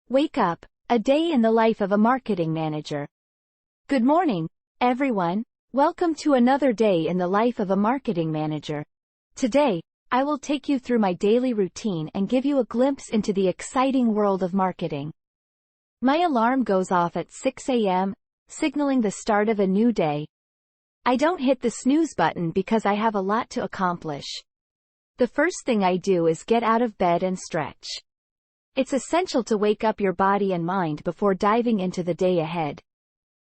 Wake up, a day in the life of a marketing manager. Good morning, everyone. Welcome to another day in the life of a marketing manager. Today, I will take you through my daily routine and give you a glimpse into the exciting world of marketing. My alarm goes off at 6 a.m., signaling the start of a new day. I don't hit the snooze button because I have a lot to accomplish. The first thing I do is get out of bed and stretch. It's essential to wake up your body and mind before diving into the day ahead.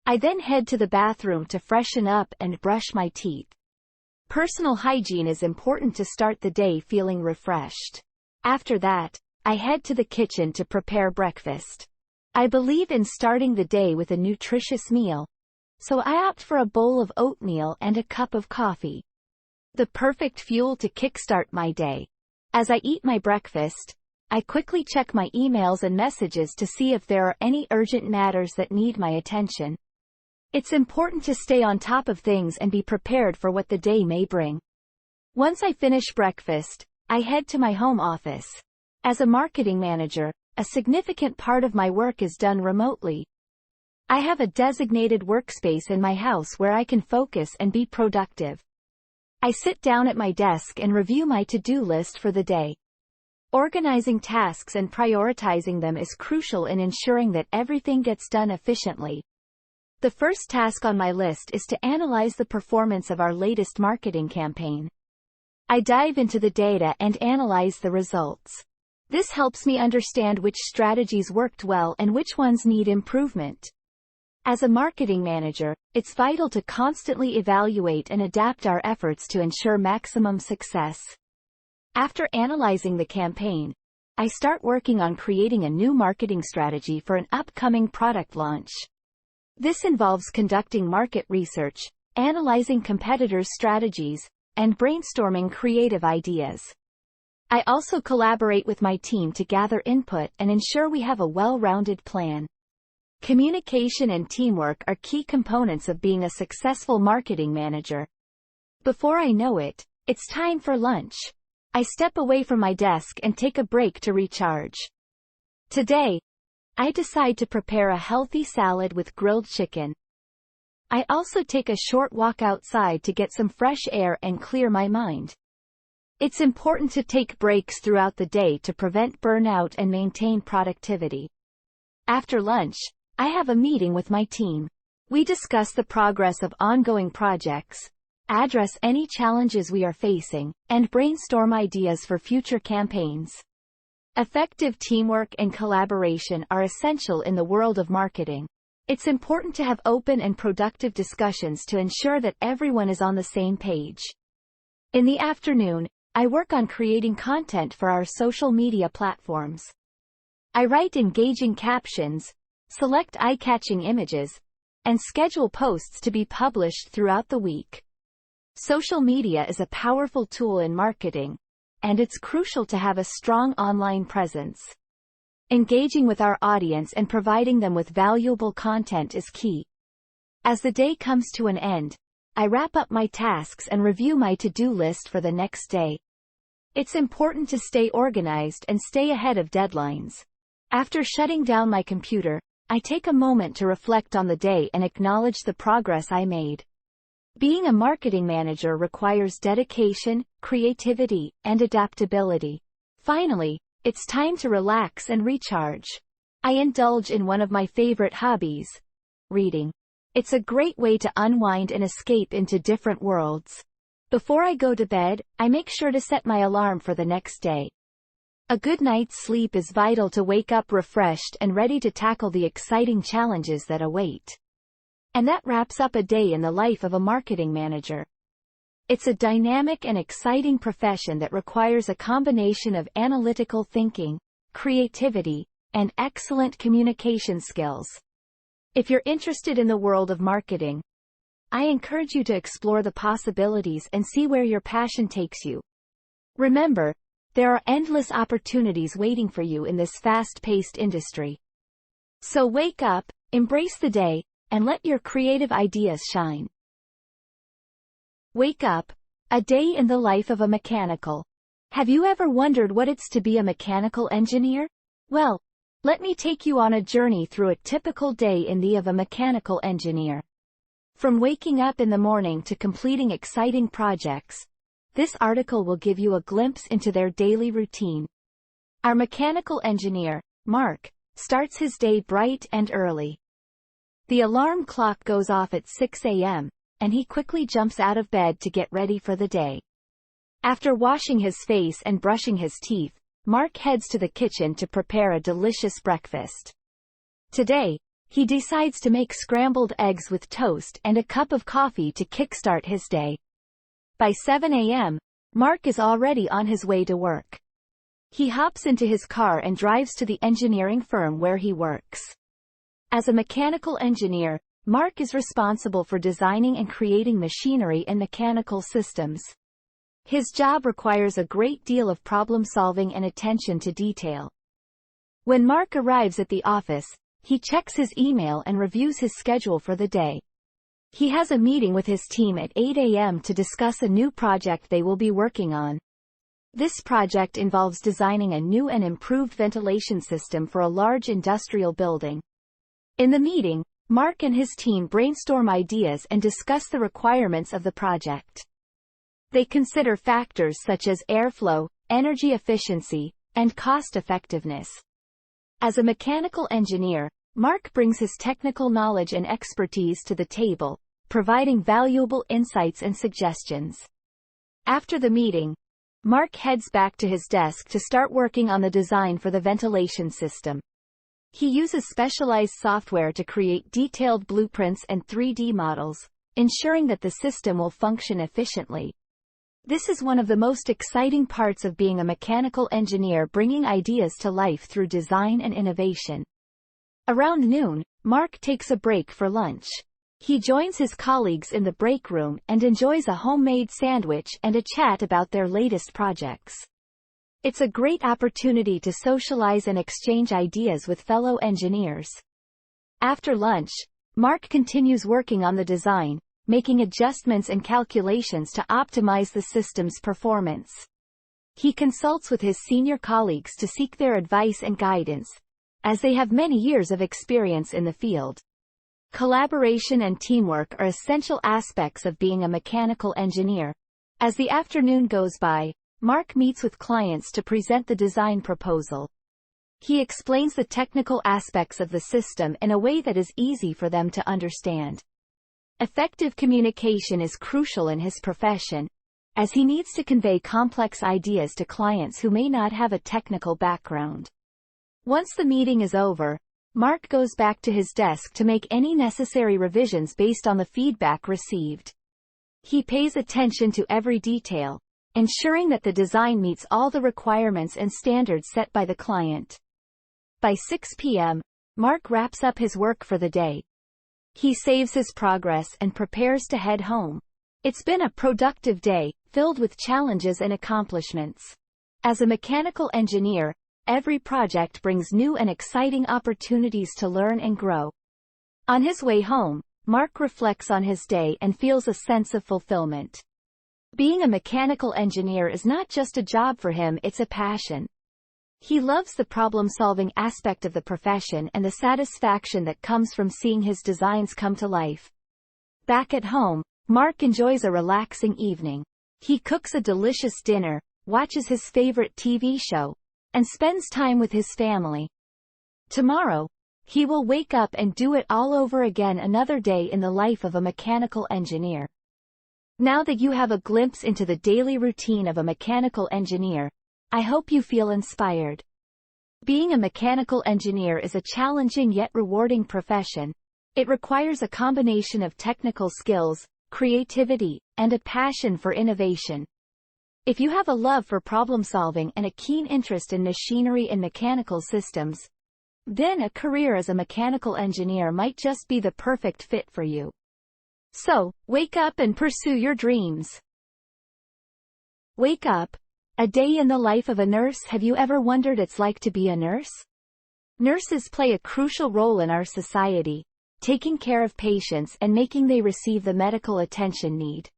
I then head to the bathroom to freshen up and brush my teeth. Personal hygiene is important to start the day feeling refreshed. After that, I head to the kitchen to prepare breakfast. I believe in starting the day with a nutritious meal, so I opt for a bowl of oatmeal and a cup of coffee. The perfect fuel to kickstart my day. As I eat my breakfast, I quickly check my emails and messages to see if there are any urgent matters that need my attention. It's important to stay on top of things and be prepared for what the day may bring. Once I finish breakfast, I head to my home office. As a marketing manager, a significant part of my work is done remotely. I have a designated workspace in my house where I can focus and be productive. I sit down at my desk and review my to-do list for the day. Organizing tasks and prioritizing them is crucial in ensuring that everything gets done efficiently. The first task on my list is to analyze the performance of our latest marketing campaign. I dive into the data and analyze the results. This helps me understand which strategies worked well and which ones need improvement. As a marketing manager, it's vital to constantly evaluate and adapt our efforts to ensure maximum success. After analyzing the campaign, I start working on creating a new marketing strategy for an upcoming product launch. This involves conducting market research, analyzing competitors' strategies, and brainstorming creative ideas. I also collaborate with my team to gather input and ensure we have a well-rounded plan. Communication and teamwork are key components of being a successful marketing manager. Before I know it, it's time for lunch. I step away from my desk and take a break to recharge. Today, I decide to prepare a healthy salad with grilled chicken. I also take a short walk outside to get some fresh air and clear my mind. It's important to take breaks throughout the day to prevent burnout and maintain productivity. After lunch, I have a meeting with my team. We discuss the progress of ongoing projects, address any challenges we are facing, and brainstorm ideas for future campaigns. Effective teamwork and collaboration are essential in the world of marketing. It's important to have open and productive discussions to ensure that everyone is on the same page. In the afternoon, I work on creating content for our social media platforms. I write engaging captions, select eye-catching images, and schedule posts to be published throughout the week. Social media is a powerful tool in marketing, and it's crucial to have a strong online presence. Engaging with our audience and providing them with valuable content is key. As the day comes to an end, I wrap up my tasks and review my to-do list for the next day. It's important to stay organized and stay ahead of deadlines. After shutting down my computer, I take a moment to reflect on the day and acknowledge the progress I made. Being a marketing manager requires dedication, creativity, and adaptability. Finally, it's time to relax and recharge. I indulge in one of my favorite hobbies, reading. It's a great way to unwind and escape into different worlds. Before I go to bed, I make sure to set my alarm for the next day. A good night's sleep is vital to wake up refreshed and ready to tackle the exciting challenges that await. And that wraps up a day in the life of a marketing manager. It's a dynamic and exciting profession that requires a combination of analytical thinking, creativity, and excellent communication skills. If you're interested in the world of marketing, I encourage you to explore the possibilities and see where your passion takes you. Remember, there are endless opportunities waiting for you in this fast-paced industry. So wake up, embrace the day, and let your creative ideas shine. Wake up, a day in the life of a mechanical. Have you ever wondered what it's to be a mechanical engineer? Well, Let me take you on a journey through a typical day in the of a mechanical engineer. From waking up in the morning to completing exciting projects, this article will give you a glimpse into their daily routine. Our mechanical engineer, Mark, starts his day bright and early. The alarm clock goes off at 6 a.m., and he quickly jumps out of bed to get ready for the day. After washing his face and brushing his teeth, Mark heads to the kitchen to prepare a delicious breakfast. Today, he decides to make scrambled eggs with toast and a cup of coffee to kickstart his day. By 7 a.m., Mark is already on his way to work. He hops into his car and drives to the engineering firm where he works. As a mechanical engineer, Mark is responsible for designing and creating machinery and mechanical systems. His job requires a great deal of problem-solving and attention to detail. When Mark arrives at the office, he checks his email and reviews his schedule for the day. He has a meeting with his team at 8 a.m. to discuss a new project they will be working on. This project involves designing a new and improved ventilation system for a large industrial building. In the meeting, Mark and his team brainstorm ideas and discuss the requirements of the project. They consider factors such as airflow, energy efficiency, and cost-effectiveness. As a mechanical engineer, Mark brings his technical knowledge and expertise to the table, providing valuable insights and suggestions. After the meeting, Mark heads back to his desk to start working on the design for the ventilation system. He uses specialized software to create detailed blueprints and 3D models, ensuring that the system will function efficiently. This is one of the most exciting parts of being a mechanical engineer, bringing ideas to life through design and innovation. Around noon, Mark takes a break for lunch. He joins his colleagues in the break room and enjoys a homemade sandwich and a chat about their latest projects. It's a great opportunity to socialize and exchange ideas with fellow engineers. After lunch, Mark continues working on the design, making adjustments and calculations to optimize the system's performance. He consults with his senior colleagues to seek their advice and guidance, as they have many years of experience in the field. Collaboration and teamwork are essential aspects of being a mechanical engineer. As the afternoon goes by, Mark meets with clients to present the design proposal. He explains the technical aspects of the system in a way that is easy for them to understand. Effective communication is crucial in his profession, as he needs to convey complex ideas to clients who may not have a technical background. Once the meeting is over, Mark goes back to his desk to make any necessary revisions based on the feedback received. He pays attention to every detail, ensuring that the design meets all the requirements and standards set by the client. By 6 p.m., Mark wraps up his work for the day. He saves his progress and prepares to head home. It's been a productive day, filled with challenges and accomplishments. As a mechanical engineer, every project brings new and exciting opportunities to learn and grow. On his way home, Mark reflects on his day and feels a sense of fulfillment. Being a mechanical engineer is not just a job for him, it's a passion. He loves the problem-solving aspect of the profession and the satisfaction that comes from seeing his designs come to life. Back at home, Mark enjoys a relaxing evening. He cooks a delicious dinner, watches his favorite TV show, and spends time with his family. Tomorrow, he will wake up and do it all over again, another day in the life of a mechanical engineer. Now that you have a glimpse into the daily routine of a mechanical engineer, I hope you feel inspired. Being a mechanical engineer is a challenging yet rewarding profession. It requires a combination of technical skills, creativity, and a passion for innovation. If you have a love for problem-solving and a keen interest in machinery and mechanical systems, then a career as a mechanical engineer might just be the perfect fit for you. So, wake up and pursue your dreams. Wake up. A day in the life of a nurse. Have you ever wondered it's like to be a nurse? Nurses play a crucial role in our society, taking care of patients and making they receive the medical attention need.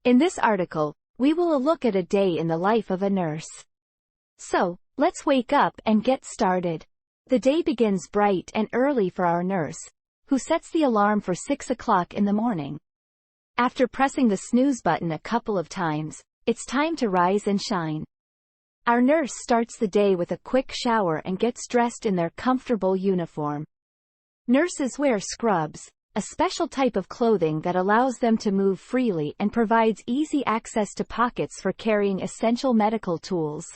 In this article, we will look at a day in the life of a nurse. So, let's wake up and get started. The day begins bright and early for our nurse, who sets the alarm for 6 o'clock in the morning. After pressing the snooze button a couple of times, it's time to rise and shine. Our nurse starts the day with a quick shower and gets dressed in their comfortable uniform. Nurses wear scrubs, a special type of clothing that allows them to move freely and provides easy access to pockets for carrying essential medical tools.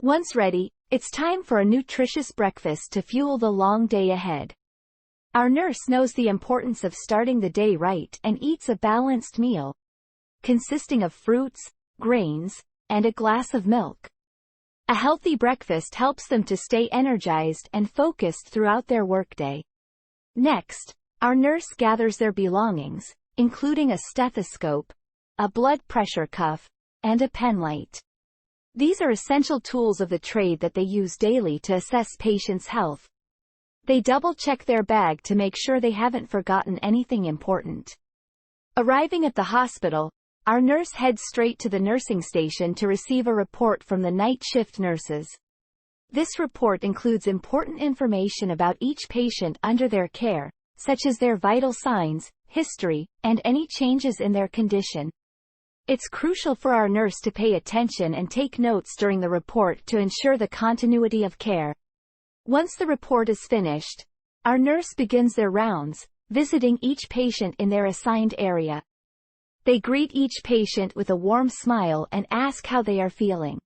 Once ready, it's time for a nutritious breakfast to fuel the long day ahead. Our nurse knows the importance of starting the day right and eats a balanced meal, consisting of fruits, grains, and a glass of milk. A healthy breakfast helps them to stay energized and focused throughout their workday. Next, our nurse gathers their belongings, including a stethoscope, a blood pressure cuff, and a pen light. These are essential tools of the trade that they use daily to assess patients' health. They double-check their bag to make sure they haven't forgotten anything important. Arriving at the hospital, our nurse heads straight to the nursing station to receive a report from the night shift nurses. This report includes important information about each patient under their care, such as their vital signs, history, and any changes in their condition. It's crucial for our nurse to pay attention and take notes during the report to ensure the continuity of care. Once the report is finished, our nurse begins their rounds, visiting each patient in their assigned area. They greet each patient with a warm smile and ask how they are feeling.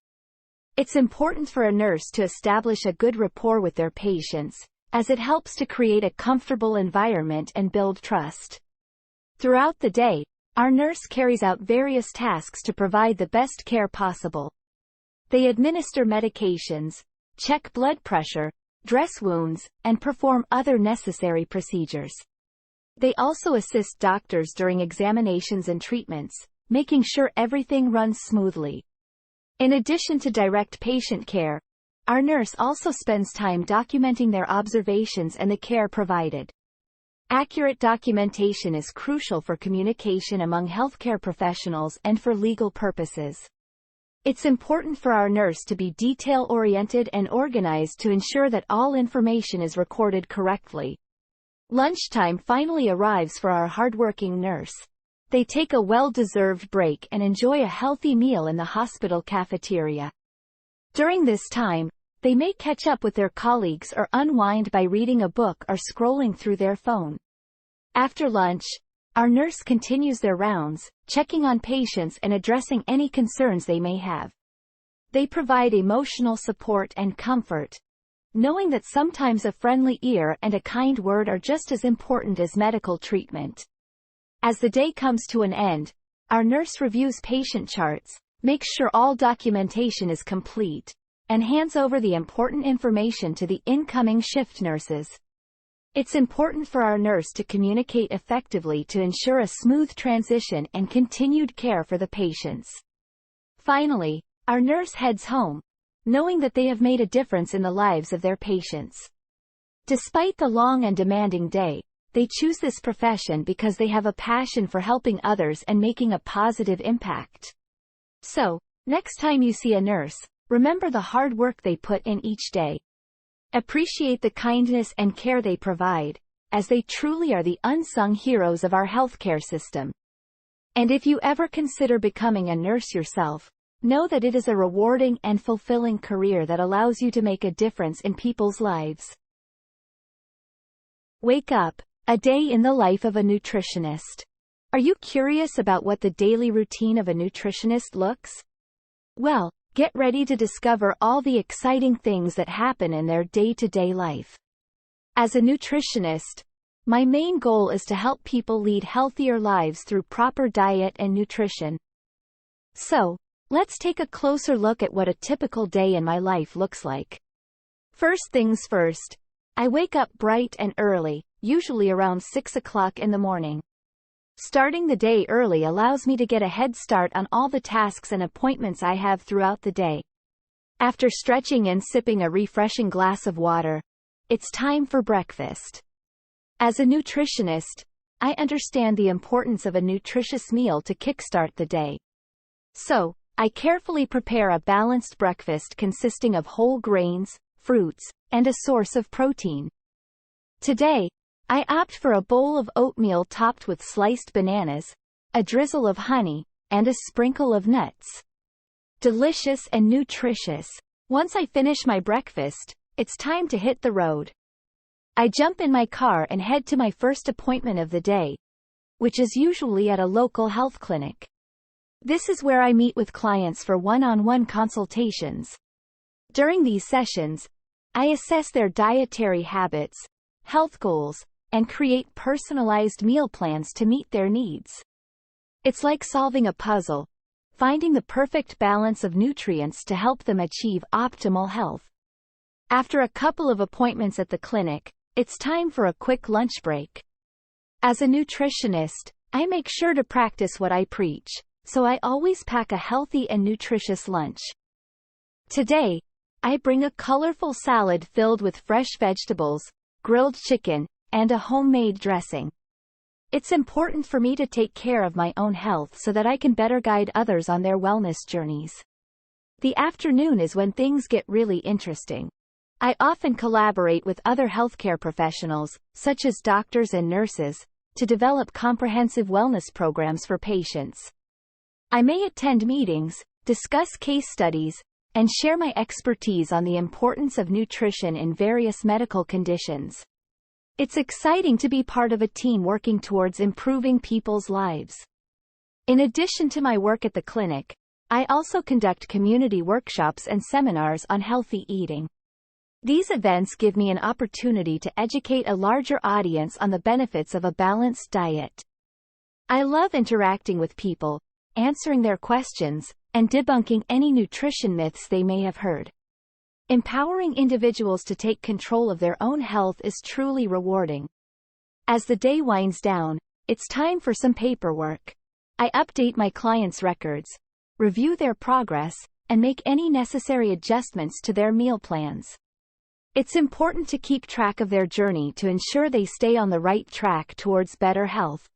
It's important for a nurse to establish a good rapport with their patients, as it helps to create a comfortable environment and build trust. Throughout the day, our nurse carries out various tasks to provide the best care possible. They administer medications, check blood pressure, dress wounds, and perform other necessary procedures. They also assist doctors during examinations and treatments, making sure everything runs smoothly. In addition to direct patient care, our nurse also spends time documenting their observations and the care provided. Accurate documentation is crucial for communication among healthcare professionals and for legal purposes. It's important for our nurse to be detail-oriented and organized to ensure that all information is recorded correctly. Lunchtime finally arrives for our hardworking nurse. They take a well-deserved break and enjoy a healthy meal in the hospital cafeteria. During this time, they may catch up with their colleagues or unwind by reading a book or scrolling through their phone. After lunch, our nurse continues their rounds, checking on patients and addressing any concerns they may have. They provide emotional support and comfort, knowing that sometimes a friendly ear and a kind word are just as important as medical treatment. As the day comes to an end, our nurse reviews patient charts, makes sure all documentation is complete, and hands over the important information to the incoming shift nurses. It's important for our nurse to communicate effectively to ensure a smooth transition and continued care for the patients. Finally, our nurse heads home, knowing that they have made a difference in the lives of their patients. Despite the long and demanding day, they choose this profession because they have a passion for helping others and making a positive impact. So, next time you see a nurse, remember the hard work they put in each day. Appreciate the kindness and care they provide, as they truly are the unsung heroes of our healthcare system. And if you ever consider becoming a nurse yourself, know that it is a rewarding and fulfilling career that allows you to make a difference in people's lives. Wake up. A day in the life of a nutritionist. Are you curious about what the daily routine of a nutritionist looks? Well, get ready to discover all the exciting things that happen in their day-to-day life. As a nutritionist, my main goal is to help people lead healthier lives through proper diet and nutrition. So, let's take a closer look at what a typical day in my life looks like. First things first, I wake up bright and early, usually around 6 o'clock in the morning. Starting the day early allows me to get a head start on all the tasks and appointments I have throughout the day. After stretching and sipping a refreshing glass of water, it's time for breakfast. As a nutritionist, I understand the importance of a nutritious meal to kickstart the day. So, I carefully prepare a balanced breakfast consisting of whole grains, fruits, and a source of protein. Today, I opt for a bowl of oatmeal topped with sliced bananas, a drizzle of honey, and a sprinkle of nuts. Delicious and nutritious. Once I finish my breakfast, it's time to hit the road. I jump in my car and head to my first appointment of the day, which is usually at a local health clinic. This is where I meet with clients for one-on-one consultations. During these sessions, I assess their dietary habits, health goals, and create personalized meal plans to meet their needs. It's like solving a puzzle, finding the perfect balance of nutrients to help them achieve optimal health. After a couple of appointments at the clinic, it's time for a quick lunch break. As a nutritionist, I make sure to practice what I preach, so I always pack a healthy and nutritious lunch. Today, I bring a colorful salad filled with fresh vegetables, grilled chicken, and a homemade dressing. It's important for me to take care of my own health so that I can better guide others on their wellness journeys. The afternoon is when things get really interesting. I often collaborate with other healthcare professionals, such as doctors and nurses, to develop comprehensive wellness programs for patients. I may attend meetings, discuss case studies, and share my expertise on the importance of nutrition in various medical conditions. It's exciting to be part of a team working towards improving people's lives. In addition to my work at the clinic, I also conduct community workshops and seminars on healthy eating. These events give me an opportunity to educate a larger audience on the benefits of a balanced diet. I love interacting with people, answering their questions, and debunking any nutrition myths they may have heard. Empowering individuals to take control of their own health is truly rewarding. As the day winds down, it's time for some paperwork. I update my clients' records, review their progress, and make any necessary adjustments to their meal plans. It's important to keep track of their journey to ensure they stay on the right track towards better health.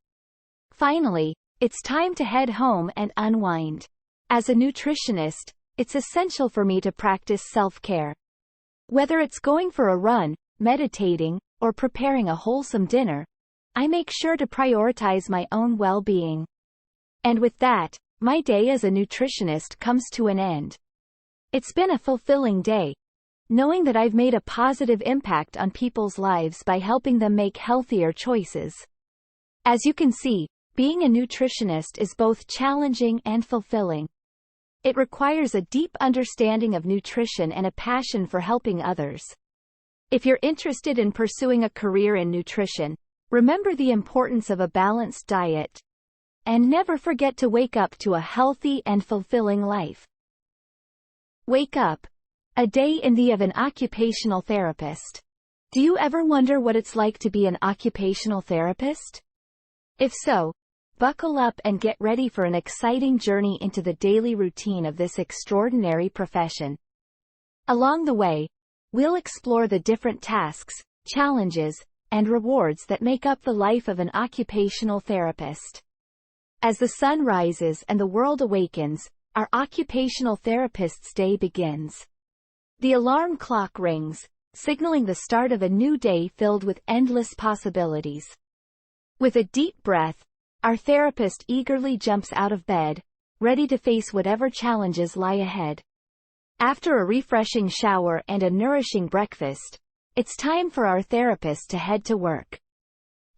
Finally, it's time to head home and unwind. As a nutritionist, it's essential for me to practice self-care. Whether it's going for a run, meditating, or preparing a wholesome dinner, I make sure to prioritize my own well-being. And with that, my day as a nutritionist comes to an end. It's been a fulfilling day, knowing that I've made a positive impact on people's lives by helping them make healthier choices. As you can see, being a nutritionist is both challenging and fulfilling. It requires a deep understanding of nutrition and a passion for helping others. If you're interested in pursuing a career in nutrition, remember the importance of a balanced diet. And never forget to wake up to a healthy and fulfilling life. Wake up. A day in the life of an occupational therapist. Do you ever wonder what it's like to be an occupational therapist? If so, buckle up and get ready for an exciting journey into the daily routine of this extraordinary profession. Along the way, we'll explore the different tasks, challenges, and rewards that make up the life of an occupational therapist. As the sun rises and the world awakens, our occupational therapist's day begins. The alarm clock rings, signaling the start of a new day filled with endless possibilities. With a deep breath, our therapist eagerly jumps out of bed, ready to face whatever challenges lie ahead. After a refreshing shower and a nourishing breakfast, it's time for our therapist to head to work.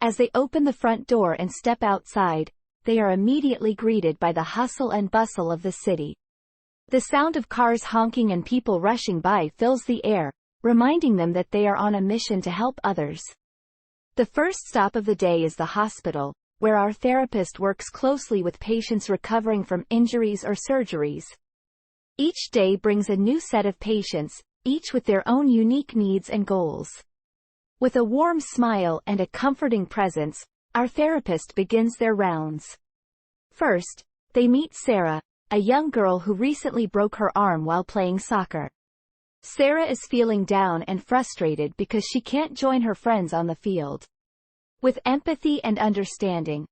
As they open the front door and step outside, they are immediately greeted by the hustle and bustle of the city. The sound of cars honking and people rushing by fills the air, reminding them that they are on a mission to help others. The first stop of the day is the hospital, where our therapist works closely with patients recovering from injuries or surgeries. Each day brings a new set of patients, each with their own unique needs and goals. With a warm smile and a comforting presence, our therapist begins their rounds. First, they meet Sarah, a young girl who recently broke her arm while playing soccer. Sarah is feeling down and frustrated because she can't join her friends on the field. With empathy and understanding,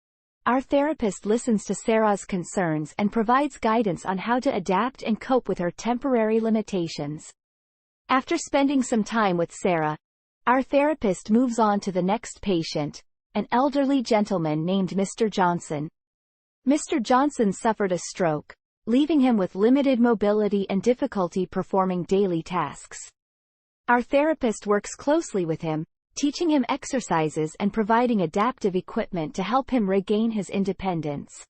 our therapist listens to Sarah's concerns and provides guidance on how to adapt and cope with her temporary limitations. After spending some time with Sarah, our therapist moves on to the next patient, an elderly gentleman named Mr. Johnson. Mr. Johnson suffered a stroke, leaving him with limited mobility and difficulty performing daily tasks. Our therapist works closely with him, teaching him exercises and providing adaptive equipment to help him regain his independence.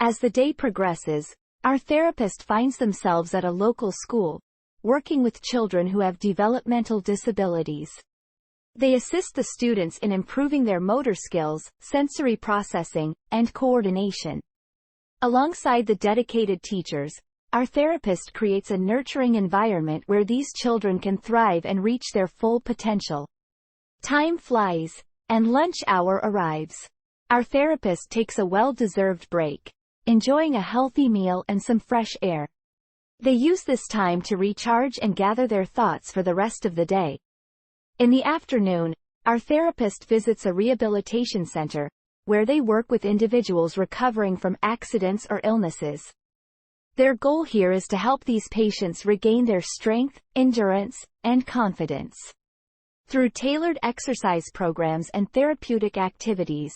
As the day progresses, our therapist finds themselves at a local school, working with children who have developmental disabilities. They assist the students in improving their motor skills, sensory processing, and coordination. Alongside the dedicated teachers, our therapist creates a nurturing environment where these children can thrive and reach their full potential. Time flies, and lunch hour arrives. Our therapist takes a well-deserved break, enjoying a healthy meal and some fresh air. They use this time to recharge and gather their thoughts for the rest of the day. In the afternoon, our therapist visits a rehabilitation center, where they work with individuals recovering from accidents or illnesses. Their goal here is to help these patients regain their strength, endurance, and confidence. Through tailored exercise programs and therapeutic activities,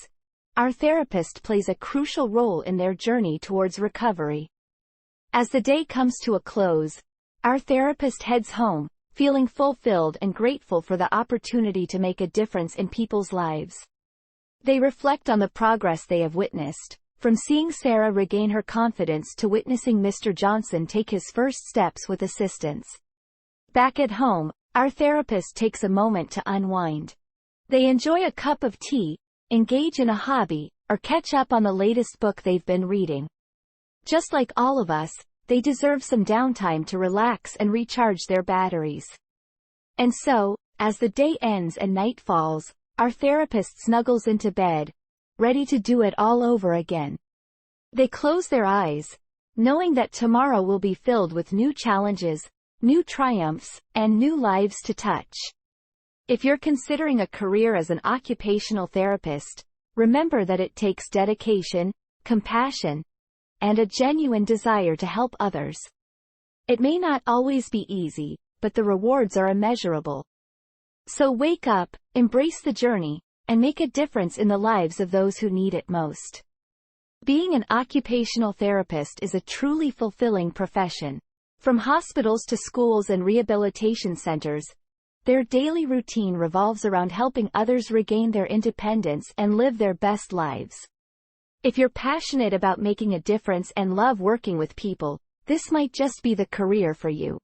our therapist plays a crucial role in their journey towards recovery. As the day comes to a close, our therapist heads home, feeling fulfilled and grateful for the opportunity to make a difference in people's lives. They reflect on the progress they have witnessed, from seeing Sarah regain her confidence to witnessing Mr. Johnson take his first steps with assistance. Back at home, our therapist takes a moment to unwind. They enjoy a cup of tea, engage in a hobby, or catch up on the latest book they've been reading. Just like all of us, they deserve some downtime to relax and recharge their batteries. And so, as the day ends and night falls, our therapist snuggles into bed, ready to do it all over again. They close their eyes, knowing that tomorrow will be filled with new challenges, new triumphs, and new lives to touch. If you're considering a career as an occupational therapist, remember that it takes dedication, compassion, and a genuine desire to help others. It may not always be easy, but the rewards are immeasurable. So wake up, embrace the journey, and make a difference in the lives of those who need it most. Being an occupational therapist is a truly fulfilling profession. From hospitals to schools and rehabilitation centers, their daily routine revolves around helping others regain their independence and live their best lives. If you're passionate about making a difference and love working with people, this might just be the career for you.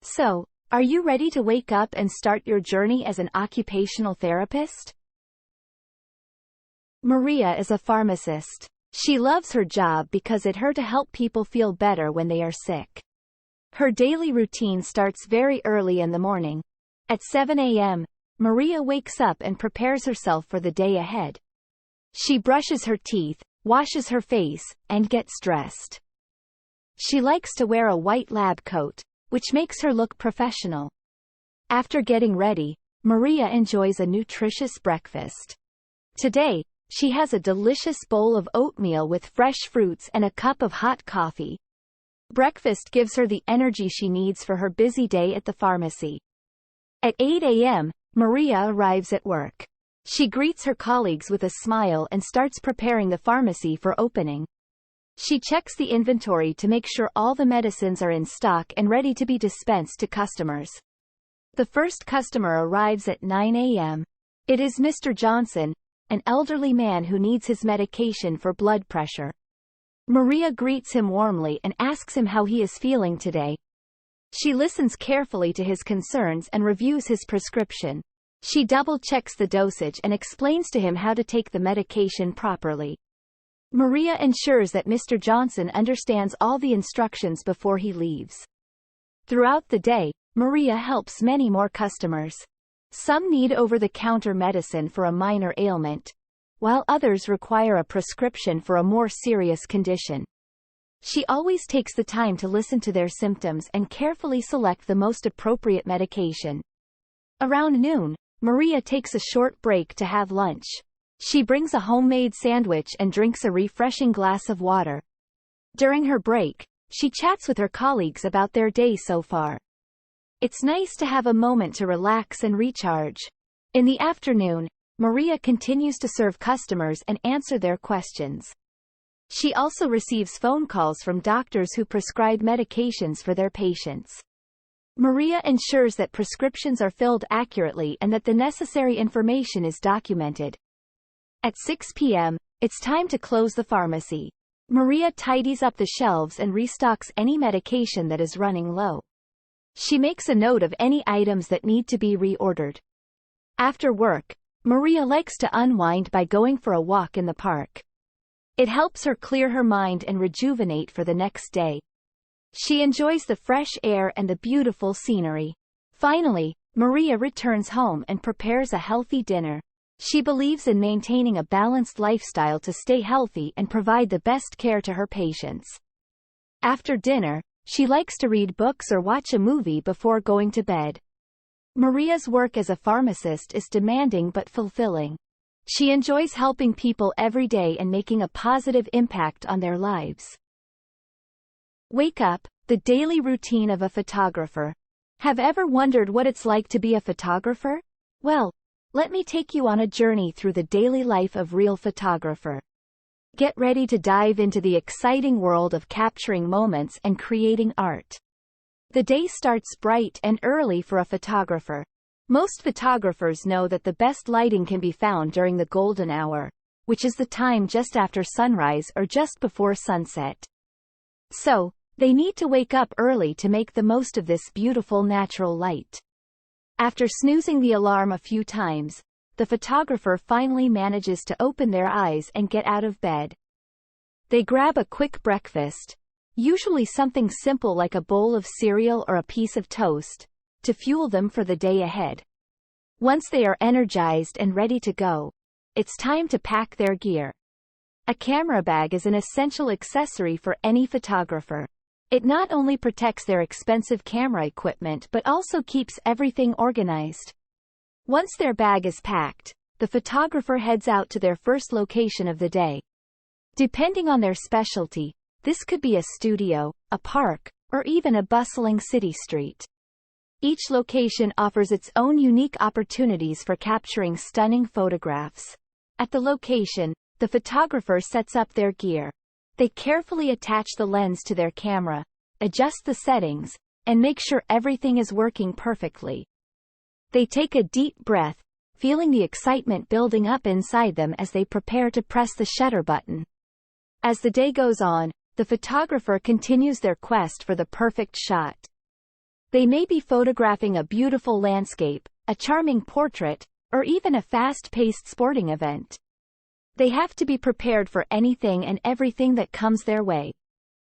So, are you ready to wake up and start your journey as an occupational therapist? Maria is a pharmacist. She loves her job because it's her to help people feel better when they are sick. Her daily routine starts very early in the morning. At 7 a.m., Maria wakes up and prepares herself for the day ahead. She brushes her teeth, washes her face, and gets dressed. She likes to wear a white lab coat, which makes her look professional. After getting ready, Maria enjoys a nutritious breakfast. Today, she has a delicious bowl of oatmeal with fresh fruits and a cup of hot coffee. Breakfast gives her the energy she needs for her busy day at the pharmacy. At 8 a.m., Maria arrives at work. She greets her colleagues with a smile and starts preparing the pharmacy for opening. She checks the inventory to make sure all the medicines are in stock and ready to be dispensed to customers. The first customer arrives at 9 a.m. It is Mr. Johnson, an elderly man who needs his medication for blood pressure. Maria greets him warmly and asks him how he is feeling today. She listens carefully to his concerns and reviews his prescription. She double-checks the dosage and explains to him how to take the medication properly. Maria ensures that Mr. Johnson understands all the instructions before he leaves. Throughout the day, Maria helps many more customers. Some need over-the-counter medicine for a minor ailment, while others require a prescription for a more serious condition. She always takes the time to listen to their symptoms and carefully select the most appropriate medication. Around noon, Maria takes a short break to have lunch. She brings a homemade sandwich and drinks a refreshing glass of water. During her break, she chats with her colleagues about their day so far. It's nice to have a moment to relax and recharge. In the afternoon, Maria continues to serve customers and answer their questions. She also receives phone calls from doctors who prescribe medications for their patients. Maria ensures that prescriptions are filled accurately and that the necessary information is documented. At 6 p.m., it's time to close the pharmacy. Maria tidies up the shelves and restocks any medication that is running low. She makes a note of any items that need to be reordered. After work, Maria likes to unwind by going for a walk in the park. It helps her clear her mind and rejuvenate for the next day. She enjoys the fresh air and the beautiful scenery. Finally, Maria returns home and prepares a healthy dinner. She believes in maintaining a balanced lifestyle to stay healthy and provide the best care to her patients. After dinner, she likes to read books or watch a movie before going to bed. Maria's work as a pharmacist is demanding but fulfilling. She enjoys helping people every day and making a positive impact on their lives. Wake up, the daily routine of a photographer. Have ever wondered what it's like to be a photographer? Well, let me take you on a journey through the daily life of real photographer. Get ready to dive into the exciting world of capturing moments and creating art. The day starts bright and early for a photographer. Most photographers know that the best lighting can be found during the golden hour, which is the time just after sunrise or just before sunset. So, they need to wake up early to make the most of this beautiful natural light. After snoozing the alarm a few times, the photographer finally manages to open their eyes and get out of bed. They grab a quick breakfast, usually something simple like a bowl of cereal or a piece of toast, to fuel them for the day ahead. Once they are energized and ready to go, it's time to pack their gear. A camera bag is an essential accessory for any photographer. It not only protects their expensive camera equipment but also keeps everything organized. Once their bag is packed, the photographer heads out to their first location of the day. Depending on their specialty, this could be a studio, a park, or even a bustling city street. Each location offers its own unique opportunities for capturing stunning photographs. At the location, the photographer sets up their gear. They carefully attach the lens to their camera, adjust the settings, and make sure everything is working perfectly. They take a deep breath, feeling the excitement building up inside them as they prepare to press the shutter button. As the day goes on, the photographer continues their quest for the perfect shot. They may be photographing a beautiful landscape, a charming portrait, or even a fast-paced sporting event. They have to be prepared for anything and everything that comes their way.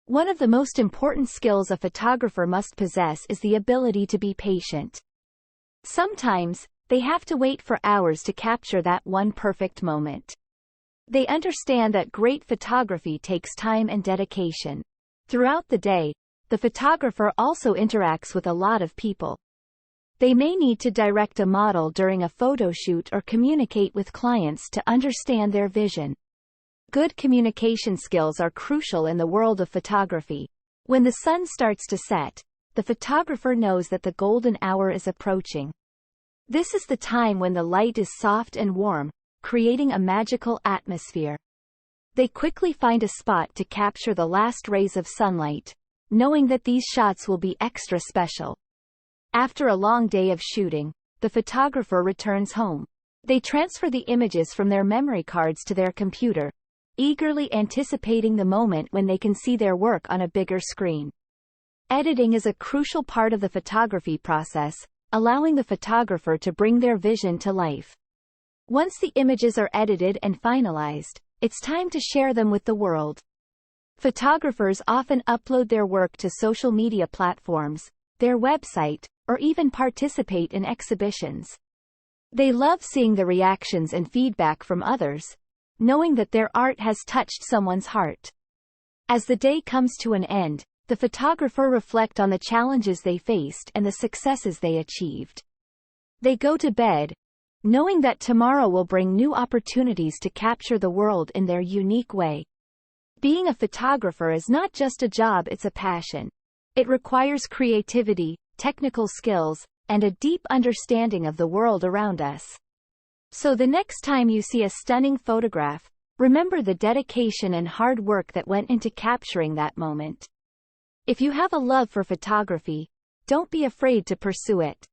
One of the most important skills a photographer must possess is the ability to be patient. Sometimes, they have to wait for hours to capture that one perfect moment. They understand that great photography takes time and dedication. Throughout the day, the photographer also interacts with a lot of people. They may need to direct a model during a photo shoot or communicate with clients to understand their vision. Good communication skills are crucial in the world of photography. When the sun starts to set, the photographer knows that the golden hour is approaching. This is the time when the light is soft and warm, creating a magical atmosphere. They quickly find a spot to capture the last rays of sunlight, knowing that these shots will be extra special. After a long day of shooting, the photographer returns home. They transfer the images from their memory cards to their computer, eagerly anticipating the moment when they can see their work on a bigger screen. Editing is a crucial part of the photography process, allowing the photographer to bring their vision to life. Once the images are edited and finalized, it's time to share them with the world. Photographers often upload their work to social media platforms, their website, or even participate in exhibitions. They love seeing the reactions and feedback from others, knowing that their art has touched someone's heart. As the day comes to an end, the photographer reflect on the challenges they faced and the successes they achieved. They go to bed, knowing that tomorrow will bring new opportunities to capture the world in their unique way. Being a photographer is not just a job, it's a passion. It requires creativity, technical skills, and a deep understanding of the world around us. So the next time you see a stunning photograph, remember the dedication and hard work that went into capturing that moment. If you have a love for photography, don't be afraid to pursue it.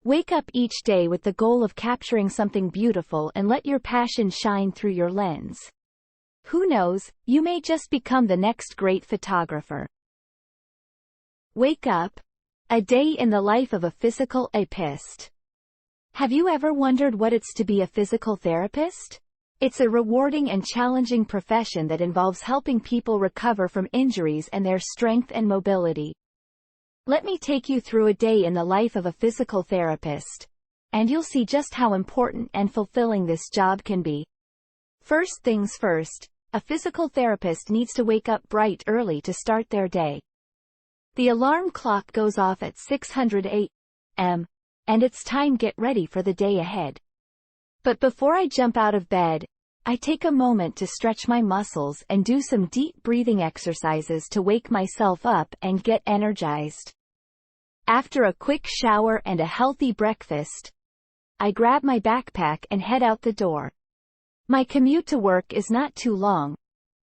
Wake up each day with the goal of capturing something beautiful and let your passion shine through your lens. Who knows, you may just become the next great photographer. Wake up. A day in the life of a physical therapist. Have you ever wondered what it's to be a physical therapist? It's a rewarding and challenging profession that involves helping people recover from injuries and their strength and mobility. Let me take you through a day in the life of a physical therapist, and you'll see just how important and fulfilling this job can be. First things first, a physical therapist needs to wake up bright early to start their day. The alarm clock goes off at 6:00 a.m., and it's time to get ready for the day ahead. But before I jump out of bed, I take a moment to stretch my muscles and do some deep breathing exercises to wake myself up and get energized. After a quick shower and a healthy breakfast, I grab my backpack and head out the door. My commute to work is not too long,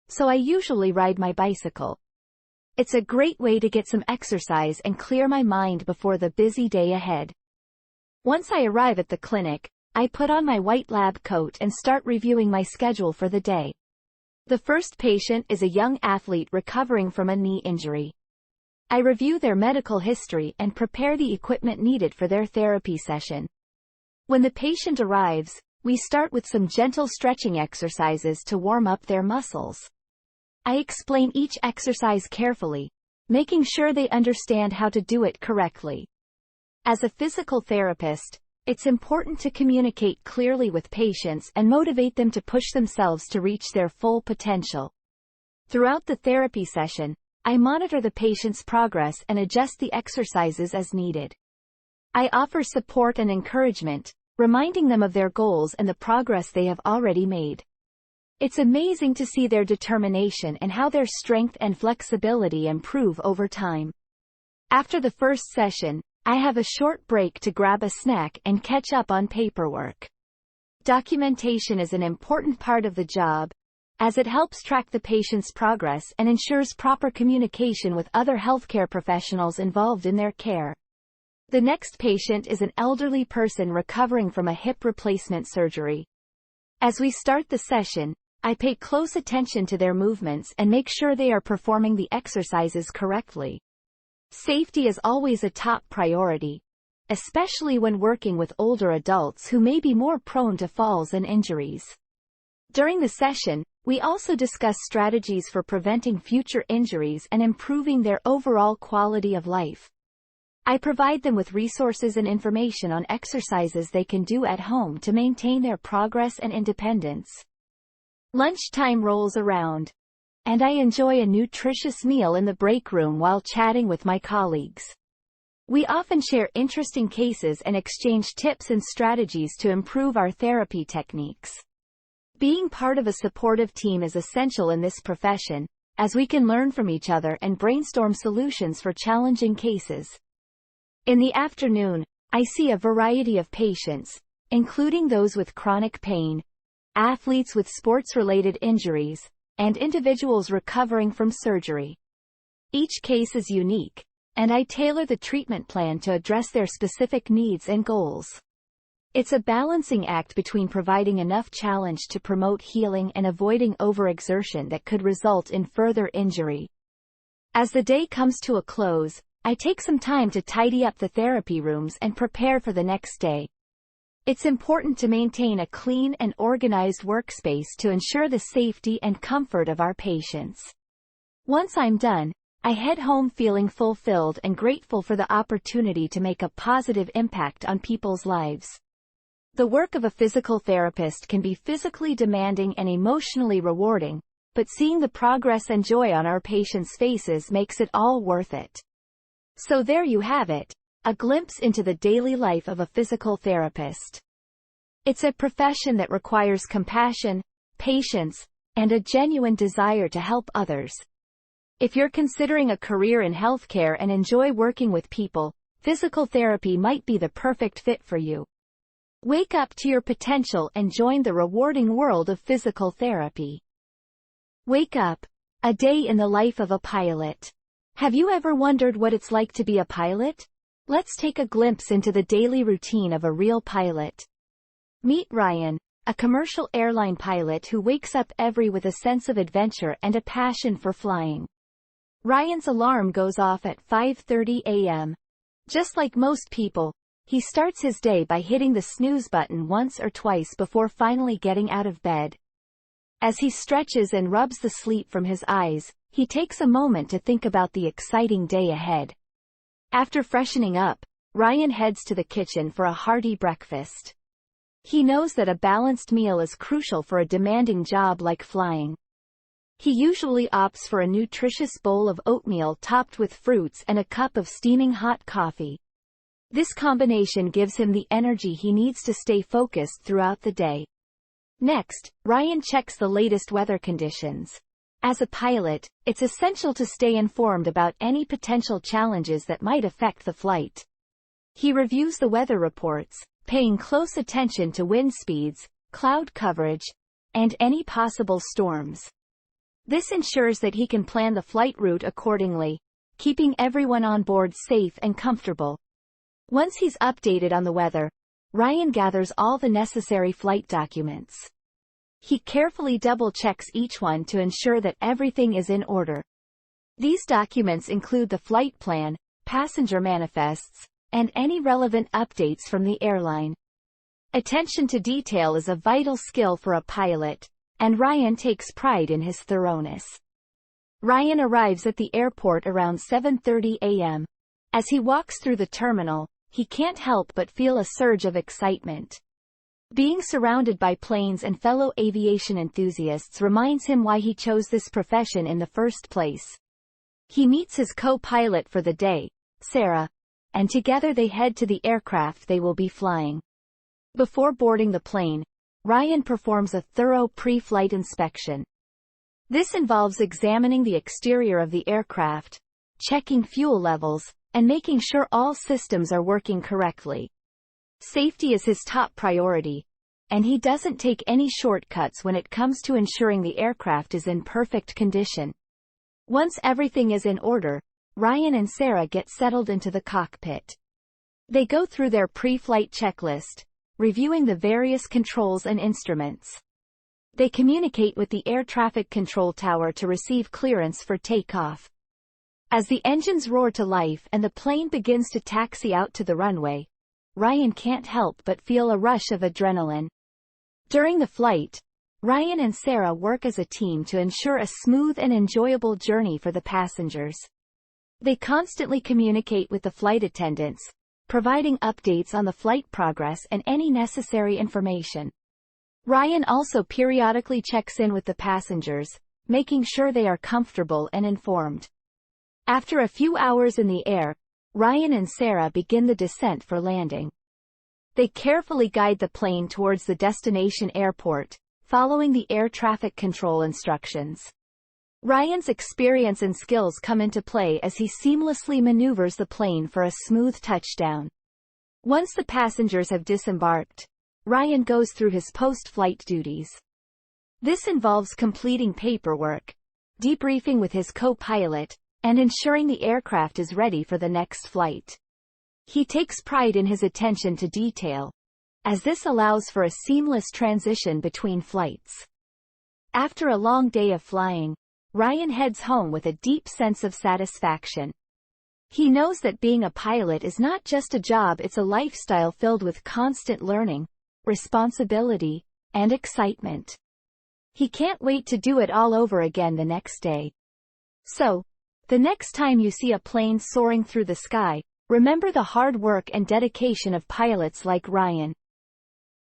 so I usually ride my bicycle. It's a great way to get some exercise and clear my mind before the busy day ahead. Once I arrive at the clinic, I put on my white lab coat and start reviewing my schedule for the day. The first patient is a young athlete recovering from a knee injury. I review their medical history and prepare the equipment needed for their therapy session. When the patient arrives, we start with some gentle stretching exercises to warm up their muscles. I explain each exercise carefully, making sure they understand how to do it correctly. As a physical therapist, it's important to communicate clearly with patients and motivate them to push themselves to reach their full potential. Throughout the therapy session, I monitor the patient's progress and adjust the exercises as needed. I offer support and encouragement, reminding them of their goals and the progress they have already made. It's amazing to see their determination and how their strength and flexibility improve over time. After the first session, I have a short break to grab a snack and catch up on paperwork. Documentation is an important part of the job, as it helps track the patient's progress and ensures proper communication with other healthcare professionals involved in their care. The next patient is an elderly person recovering from a hip replacement surgery. As we start the session, I pay close attention to their movements and make sure they are performing the exercises correctly. Safety is always a top priority, especially when working with older adults who may be more prone to falls and injuries. During the session, we also discuss strategies for preventing future injuries and improving their overall quality of life. I provide them with resources and information on exercises they can do at home to maintain their progress and independence. Lunchtime rolls around, and I enjoy a nutritious meal in the break room while chatting with my colleagues. We often share interesting cases and exchange tips and strategies to improve our therapy techniques. Being part of a supportive team is essential in this profession, as we can learn from each other and brainstorm solutions for challenging cases. In the afternoon, I see a variety of patients, including those with chronic pain, athletes with sports-related injuries, and individuals recovering from surgery. Each case is unique, and I tailor the treatment plan to address their specific needs and goals. It's a balancing act between providing enough challenge to promote healing and avoiding overexertion that could result in further injury. As the day comes to a close, I take some time to tidy up the therapy rooms and prepare for the next day. It's important to maintain a clean and organized workspace to ensure the safety and comfort of our patients. Once I'm done, I head home feeling fulfilled and grateful for the opportunity to make a positive impact on people's lives. The work of a physical therapist can be physically demanding and emotionally rewarding, but seeing the progress and joy on our patients' faces makes it all worth it. So there you have it, a glimpse into the daily life of a physical therapist. It's a profession that requires compassion, patience, and a genuine desire to help others. If you're considering a career in healthcare and enjoy working with people, physical therapy might be the perfect fit for you. Wake up to your potential and join the rewarding world of physical therapy. Wake up. A day in the life of a pilot. Have you ever wondered what it's like to be a pilot? Let's take a glimpse into the daily routine of a real pilot. Meet Ryan, a commercial airline pilot who wakes up every day with a sense of adventure and a passion for flying. Ryan's alarm goes off at 5:30 a.m. Just like most people, he starts his day by hitting the snooze button once or twice before finally getting out of bed. As he stretches and rubs the sleep from his eyes, he takes a moment to think about the exciting day ahead. After freshening up, Ryan heads to the kitchen for a hearty breakfast. He knows that a balanced meal is crucial for a demanding job like flying. He usually opts for a nutritious bowl of oatmeal topped with fruits and a cup of steaming hot coffee. This combination gives him the energy he needs to stay focused throughout the day. Next, Ryan checks the latest weather conditions. As a pilot, it's essential to stay informed about any potential challenges that might affect the flight. He reviews the weather reports, paying close attention to wind speeds, cloud coverage, and any possible storms. This ensures that he can plan the flight route accordingly, keeping everyone on board safe and comfortable. Once he's updated on the weather, Ryan gathers all the necessary flight documents. He carefully double-checks each one to ensure that everything is in order. These documents include the flight plan, passenger manifests, and any relevant updates from the airline. Attention to detail is a vital skill for a pilot, and Ryan takes pride in his thoroughness. Ryan arrives at the airport around 7:30 a.m. As he walks through the terminal, he can't help but feel a surge of excitement. Being surrounded by planes and fellow aviation enthusiasts reminds him why he chose this profession in the first place. He meets his co-pilot for the day, Sarah, and together they head to the aircraft they will be flying. Before boarding the plane, Ryan performs a thorough pre-flight inspection. This involves examining the exterior of the aircraft, checking fuel levels, and making sure all systems are working correctly. Safety is his top priority, and he doesn't take any shortcuts when it comes to ensuring the aircraft is in perfect condition. Once everything is in order, Ryan and Sarah get settled into the cockpit. They go through their pre-flight checklist, reviewing the various controls and instruments. They communicate with the air traffic control tower to receive clearance for takeoff. As the engines roar to life and the plane begins to taxi out to the runway, Ryan can't help but feel a rush of adrenaline. During the flight, Ryan and Sarah work as a team to ensure a smooth and enjoyable journey for the passengers. They constantly communicate with the flight attendants, providing updates on the flight progress and any necessary information. Ryan also periodically checks in with the passengers, making sure they are comfortable and informed. After a few hours in the air, Ryan and Sarah begin the descent for landing. They carefully guide the plane towards the destination airport, following the air traffic control instructions. Ryan's experience and skills come into play as he seamlessly maneuvers the plane for a smooth touchdown. Once the passengers have disembarked, Ryan goes through his post-flight duties. This involves completing paperwork, debriefing with his co-pilot, and ensuring the aircraft is ready for the next flight. He takes pride in his attention to detail, as this allows for a seamless transition between flights. After a long day of flying, Ryan heads home with a deep sense of satisfaction. He knows that being a pilot is not just a job, it's a lifestyle filled with constant learning, responsibility, and excitement. He can't wait to do it all over again the next day. So, the next time you see a plane soaring through the sky, remember the hard work and dedication of pilots like Ryan.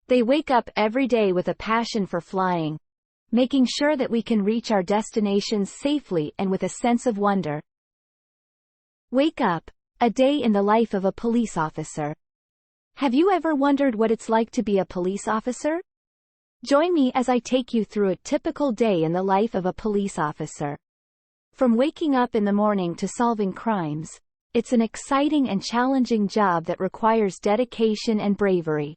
They wake up every day with a passion for flying, making sure that we can reach our destinations safely and with a sense of wonder. Wake up. A day in the life of a police officer. Have you ever wondered what it's like to be a police officer? Join me as I take you through a typical day in the life of a police officer. From waking up in the morning to solving crimes, It's an exciting and challenging job that requires dedication and bravery.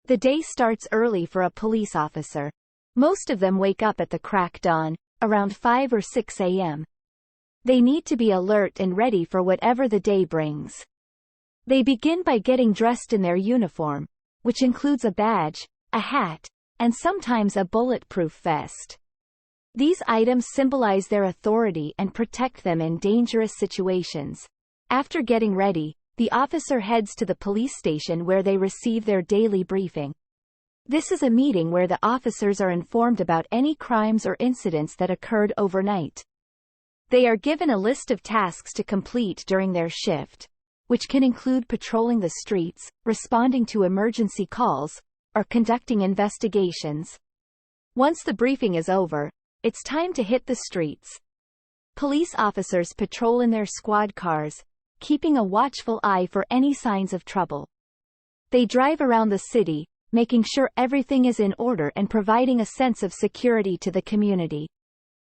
The day starts early for a police officer. Most of them wake up at the crack dawn, around 5 or 6 a.m. They need to be alert and ready for whatever the day brings. They begin by getting dressed in their uniform, which includes a badge, a hat, and sometimes a bulletproof vest. These items symbolize their authority and protect them in dangerous situations. After getting ready, the officer heads to the police station where they receive their daily briefing. This is a meeting where the officers are informed about any crimes or incidents that occurred overnight. They are given a list of tasks to complete during their shift, which can include patrolling the streets, responding to emergency calls, or conducting investigations. Once the briefing is over, it's time to hit the streets. Police officers patrol in their squad cars, keeping a watchful eye for any signs of trouble. They drive around the city, making sure everything is in order and providing a sense of security to the community.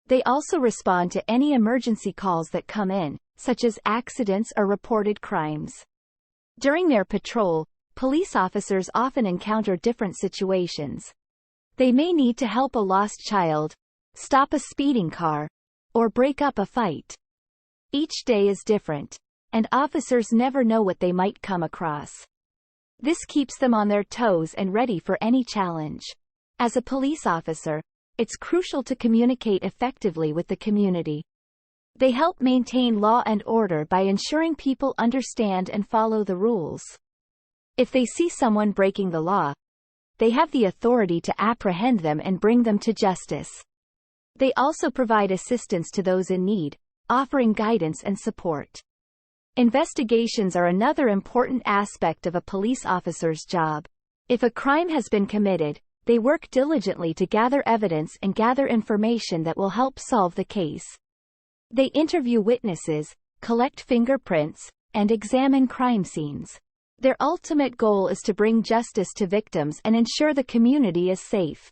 They also respond to any emergency calls that come in, such as accidents or reported crimes. During their patrol, police officers often encounter different situations. They may need to help a lost child, stop a speeding car, or break up a fight. Each day is different, and officers never know what they might come across. This keeps them on their toes and ready for any challenge. As a police officer, it's crucial to communicate effectively with the community. They help maintain law and order by ensuring people understand and follow the rules. If they see someone breaking the law, they have the authority to apprehend them and bring them to justice. They also provide assistance to those in need, offering guidance and support. Investigations are another important aspect of a police officer's job. If a crime has been committed, they work diligently to gather evidence and gather information that will help solve the case. They interview witnesses, collect fingerprints, and examine crime scenes. Their ultimate goal is to bring justice to victims and ensure the community is safe.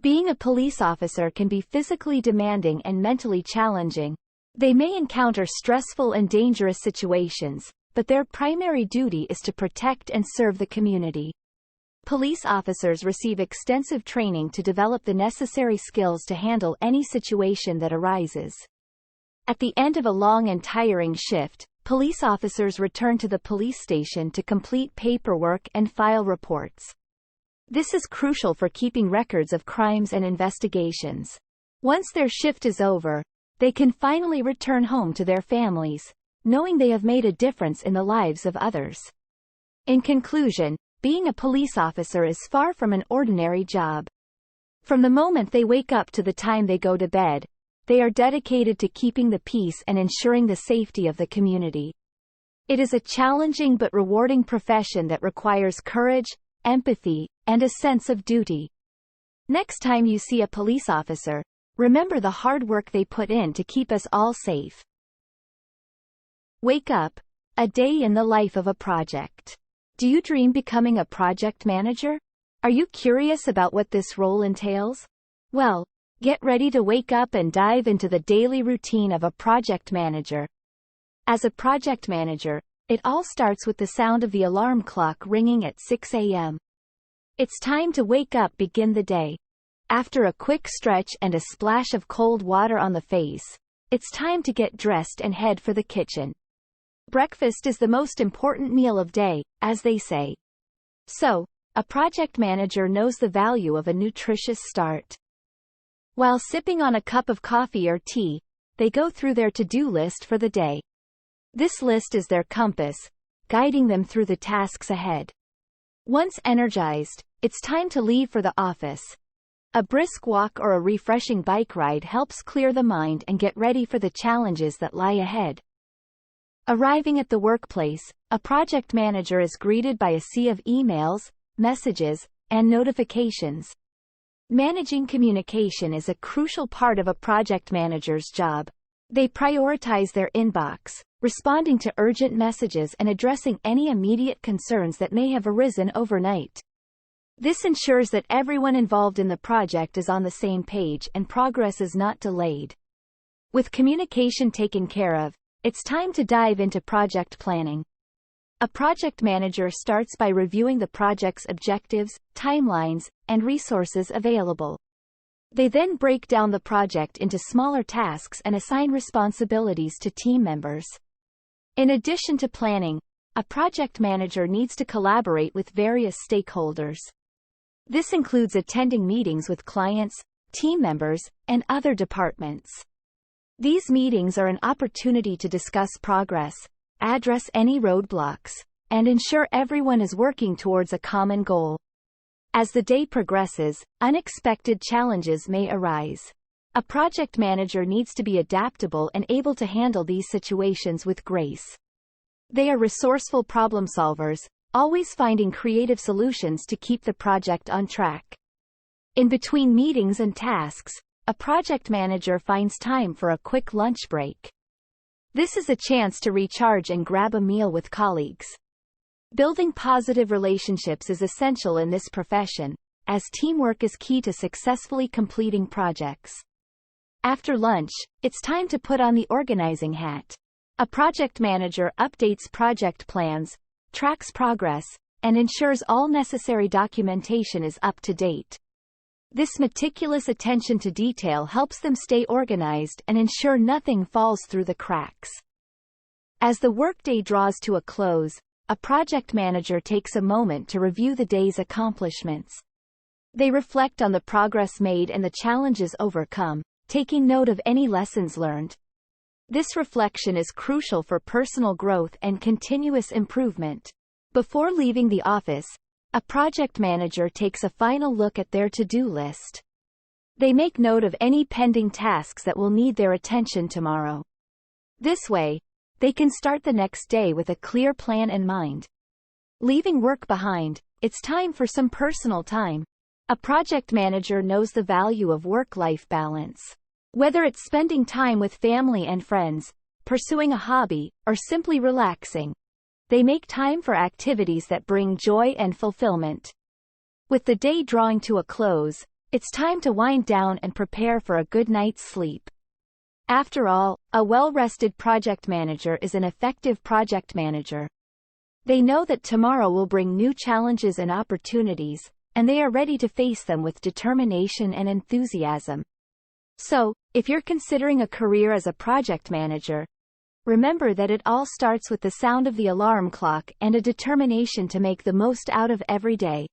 Being a police officer can be physically demanding and mentally challenging. They may encounter stressful and dangerous situations, but their primary duty is to protect and serve the community. Police officers receive extensive training to develop the necessary skills to handle any situation that arises. At the end of a long and tiring shift, police officers return to the police station to complete paperwork and file reports. This is crucial for keeping records of crimes and investigations. Once their shift is over, they can finally return home to their families, knowing they have made a difference in the lives of others. In conclusion, being a police officer is far from an ordinary job. From the moment they wake up to the time they go to bed, they are dedicated to keeping the peace and ensuring the safety of the community. It is a challenging but rewarding profession that requires courage, empathy, and a sense of duty. Next time you see a police officer, remember the hard work they put in to keep us all safe. Wake up. A day in the life of a project. Do you dream becoming a project manager? Are you curious about what this role entails? Well, get ready to wake up and dive into the daily routine of a project manager. As a project manager, it all starts with the sound of the alarm clock ringing at 6 a.m. It's time to wake up, begin the day. After a quick stretch and a splash of cold water on the face, it's time to get dressed and head for the kitchen. Breakfast is the most important meal of day, as they say. So, a project manager knows the value of a nutritious start. While sipping on a cup of coffee or tea, they go through their to-do list for the day. This list is their compass, guiding them through the tasks ahead. Once energized, it's time to leave for the office. A brisk walk or a refreshing bike ride helps clear the mind and get ready for the challenges that lie ahead. Arriving at the workplace, a project manager is greeted by a sea of emails, messages, and notifications. Managing communication is a crucial part of a project manager's job. They prioritize their inbox, responding to urgent messages and addressing any immediate concerns that may have arisen overnight. This ensures that everyone involved in the project is on the same page and progress is not delayed. With communication taken care of, it's time to dive into project planning. A project manager starts by reviewing the project's objectives, timelines, and resources available. They then break down the project into smaller tasks and assign responsibilities to team members. In addition to planning, a project manager needs to collaborate with various stakeholders. This includes attending meetings with clients, team members, and other departments. These meetings are an opportunity to discuss progress, address any roadblocks, and ensure everyone is working towards a common goal. As the day progresses, unexpected challenges may arise. A project manager needs to be adaptable and able to handle these situations with grace. They are resourceful problem solvers, always finding creative solutions to keep the project on track. In between meetings and tasks, a project manager finds time for a quick lunch break. This is a chance to recharge and grab a meal with colleagues. Building positive relationships is essential in this profession, as teamwork is key to successfully completing projects. After lunch, it's time to put on the organizing hat. A project manager updates project plans, tracks progress, and ensures all necessary documentation is up to date. This meticulous attention to detail helps them stay organized and ensure nothing falls through the cracks. As the workday draws to a close, a project manager takes a moment to review the day's accomplishments. They reflect on the progress made and the challenges overcome, taking note of any lessons learned. This reflection is crucial for personal growth and continuous improvement. Before leaving the office, a project manager takes a final look at their to-do list. They make note of any pending tasks that will need their attention tomorrow. This way, they can start the next day with a clear plan in mind. Leaving work behind, it's time for some personal time. A project manager knows the value of work-life balance. Whether it's spending time with family and friends, pursuing a hobby, or simply relaxing, they make time for activities that bring joy and fulfillment. With the day drawing to a close, it's time to wind down and prepare for a good night's sleep. After all, a well-rested project manager is an effective project manager. They know that tomorrow will bring new challenges and opportunities, and they are ready to face them with determination and enthusiasm. So, if you're considering a career as a project manager, remember that it all starts with the sound of the alarm clock and a determination to make the most out of every day.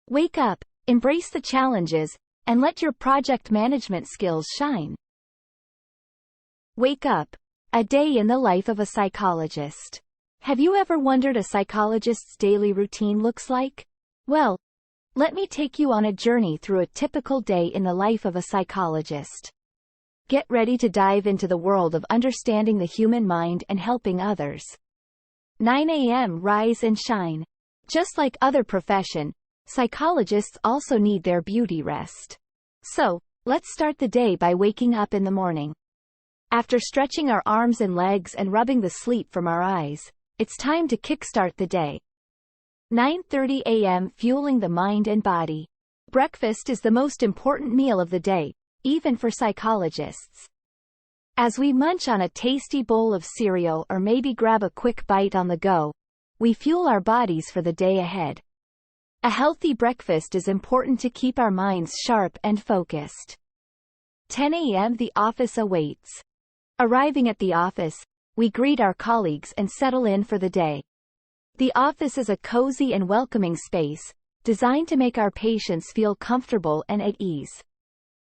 Wake up, embrace the challenges, and let your project management skills shine. Wake up. A day in the life of a psychologist. Have you ever wondered a psychologist's daily routine looks like? Well, let me take you on a journey through a typical day in the life of a psychologist. Get ready to dive into the world of understanding the human mind and helping others. 9 a.m. Rise and shine. Just like other profession, psychologists also need their beauty rest. So, let's start the day by waking up in the morning. After stretching our arms and legs and rubbing the sleep from our eyes, it's time to kickstart the day. 9:30 a.m. Fueling the mind and body. Breakfast is the most important meal of the day, even for psychologists. As we munch on a tasty bowl of cereal or maybe grab a quick bite on the go, we fuel our bodies for the day ahead. A healthy breakfast is important to keep our minds sharp and focused. 10 a.m. The office awaits. Arriving at the office, we greet our colleagues and settle in for the day. The office is a cozy and welcoming space, designed to make our patients feel comfortable and at ease.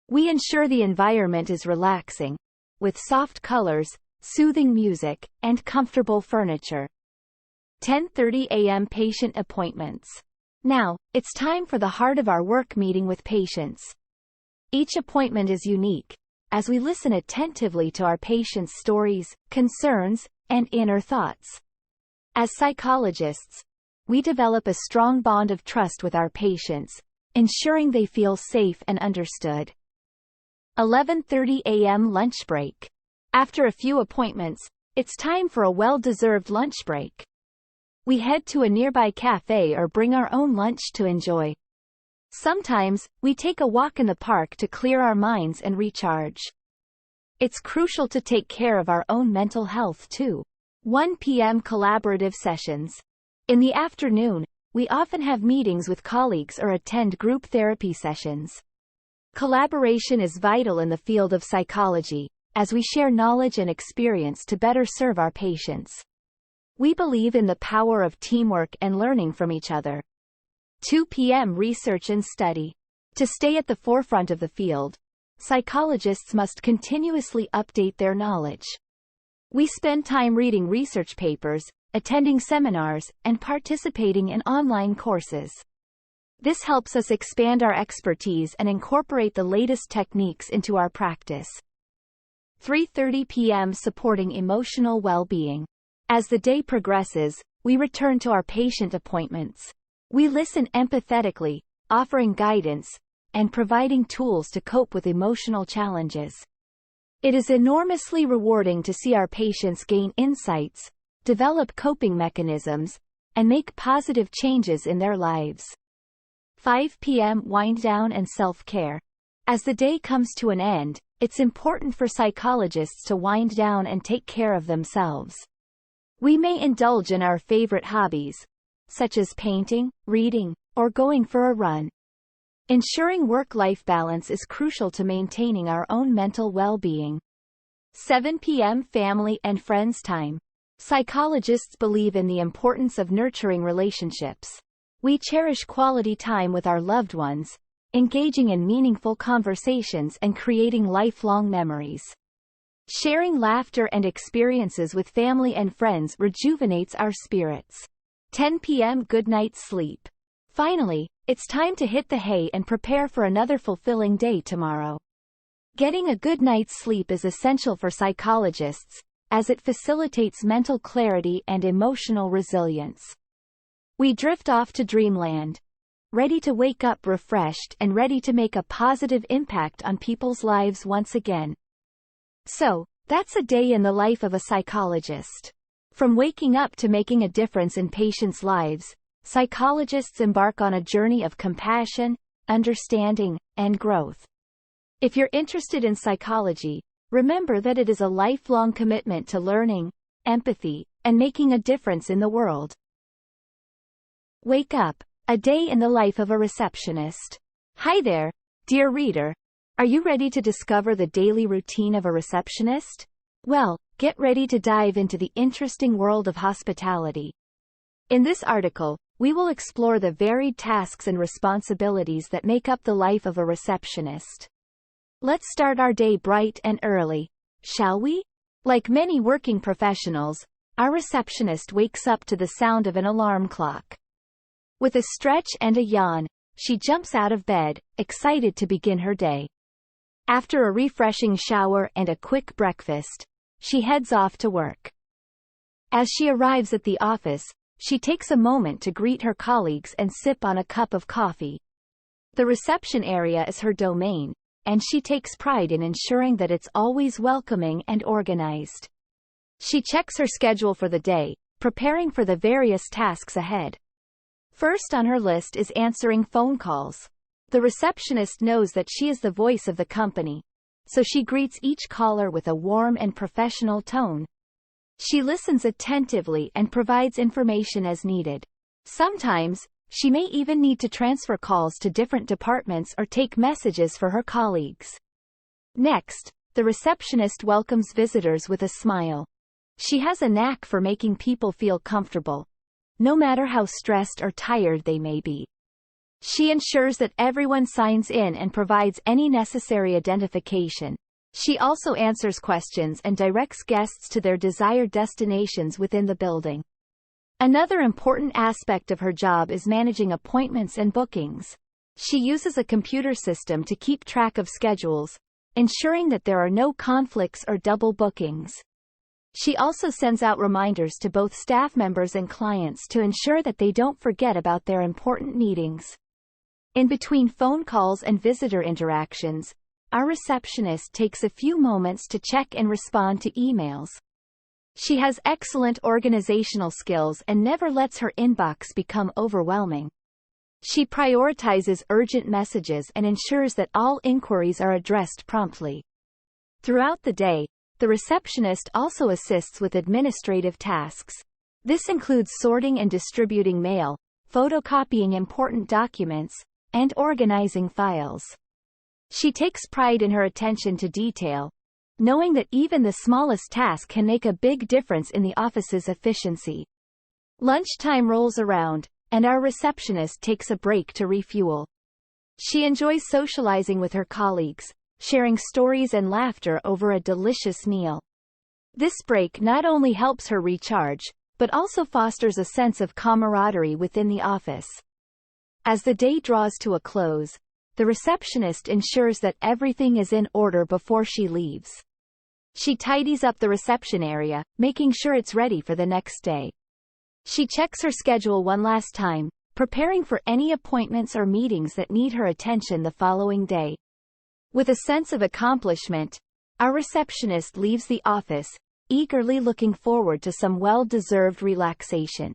We ensure the environment is relaxing, with soft colors, soothing music, and comfortable furniture. 10:30 a.m. Patient appointments. Now, it's time for the heart of our work meeting with patients. Each appointment is unique, as we listen attentively to our patients' stories, concerns, and inner thoughts. As psychologists, we develop a strong bond of trust with our patients, ensuring they feel safe and understood. 11:30 a.m. Lunch break. After a few appointments, it's time for a well-deserved lunch break. We head to a nearby cafe or bring our own lunch to enjoy. Sometimes, we take a walk in the park to clear our minds and recharge. it's crucial to take care of our own mental health too. 1 p.m. Collaborative sessions. In the afternoon, we often have meetings with colleagues or attend group therapy sessions. Collaboration is vital in the field of psychology, as we share knowledge and experience to better serve our patients. We believe in the power of teamwork and learning from each other. 2 p.m. Research and study. To stay at the forefront of the field, psychologists must continuously update their knowledge. We spend time reading research papers, attending seminars, and participating in online courses. This helps us expand our expertise and incorporate the latest techniques into our practice. 3:30 p.m. Supporting emotional well-being. As the day progresses, we return to our patient appointments. We listen empathetically, offering guidance, and providing tools to cope with emotional challenges. It is enormously rewarding to see our patients gain insights, develop coping mechanisms, and make positive changes in their lives. 5 p.m. Wind down and self-care. As the day comes to an end, it's important for psychologists to wind down and take care of themselves. We may indulge in our favorite hobbies, such as painting, reading, or going for a run. Ensuring work-life balance is crucial to maintaining our own mental well-being. 7 p.m. Family and friends time. Psychologists believe in the importance of nurturing relationships. We cherish quality time with our loved ones, engaging in meaningful conversations and creating lifelong memories. Sharing laughter and experiences with family and friends rejuvenates our spirits. 10 p.m. Good night's sleep. Finally, it's time to hit the hay and prepare for another fulfilling day tomorrow. Getting a good night's sleep is essential for psychologists, as it facilitates mental clarity and emotional resilience. We drift off to dreamland, ready to wake up refreshed and ready to make a positive impact on people's lives once again. So, that's a day in the life of a psychologist. From waking up to making a difference in patients' lives, psychologists embark on a journey of compassion, understanding, and growth. If you're interested in psychology, remember that it is a lifelong commitment to learning, empathy, and making a difference in the world. Wake up, a day in the life of a receptionist. Hi there, dear reader. Are you ready to discover the daily routine of a receptionist? Well, get ready to dive into the interesting world of hospitality. In this article, we will explore the varied tasks and responsibilities that make up the life of a receptionist. Let's start our day bright and early, shall we? Like many working professionals, our receptionist wakes up to the sound of an alarm clock. With a stretch and a yawn, she jumps out of bed, excited to begin her day. After a refreshing shower and a quick breakfast, she heads off to work. As she arrives at the office, she takes a moment to greet her colleagues and sip on a cup of coffee. The reception area is her domain, and she takes pride in ensuring that it's always welcoming and organized. She checks her schedule for the day, preparing for the various tasks ahead. First on her list is answering phone calls. The receptionist knows that she is the voice of the company, so she greets each caller with a warm and professional tone. She listens attentively and provides information as needed. Sometimes, she may even need to transfer calls to different departments or take messages for her colleagues. Next, the receptionist welcomes visitors with a smile. She has a knack for making people feel comfortable, no matter how stressed or tired they may be. She ensures that everyone signs in and provides any necessary identification. She also answers questions and directs guests to their desired destinations within the building. Another important aspect of her job is managing appointments and bookings. She uses a computer system to keep track of schedules, ensuring that there are no conflicts or double bookings. She also sends out reminders to both staff members and clients to ensure that they don't forget about their important meetings. In between phone calls and visitor interactions, our receptionist takes a few moments to check and respond to emails. She has excellent organizational skills and never lets her inbox become overwhelming. She prioritizes urgent messages and ensures that all inquiries are addressed promptly. Throughout the day, the receptionist also assists with administrative tasks. This includes sorting and distributing mail, photocopying important documents, and organizing files. She takes pride in her attention to detail, knowing that even the smallest task can make a big difference in the office's efficiency. Lunchtime rolls around, and our receptionist takes a break to refuel. She enjoys socializing with her colleagues, sharing stories and laughter over a delicious meal. This break not only helps her recharge, but also fosters a sense of camaraderie within the office. As the day draws to a close, the receptionist ensures that everything is in order before she leaves. She tidies up the reception area, making sure it's ready for the next day. She checks her schedule one last time, preparing for any appointments or meetings that need her attention the following day. With a sense of accomplishment, our receptionist leaves the office, eagerly looking forward to some well-deserved relaxation.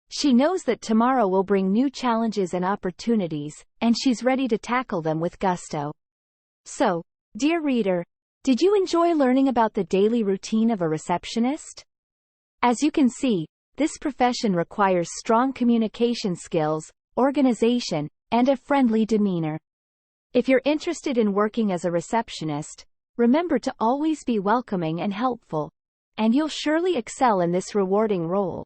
She knows that tomorrow will bring new challenges and opportunities, and she's ready to tackle them with gusto. So, dear reader, did you enjoy learning about the daily routine of a receptionist? As you can see, this profession requires strong communication skills, organization, and a friendly demeanor. If you're interested in working as a receptionist, remember to always be welcoming and helpful, and you'll surely excel in this rewarding role.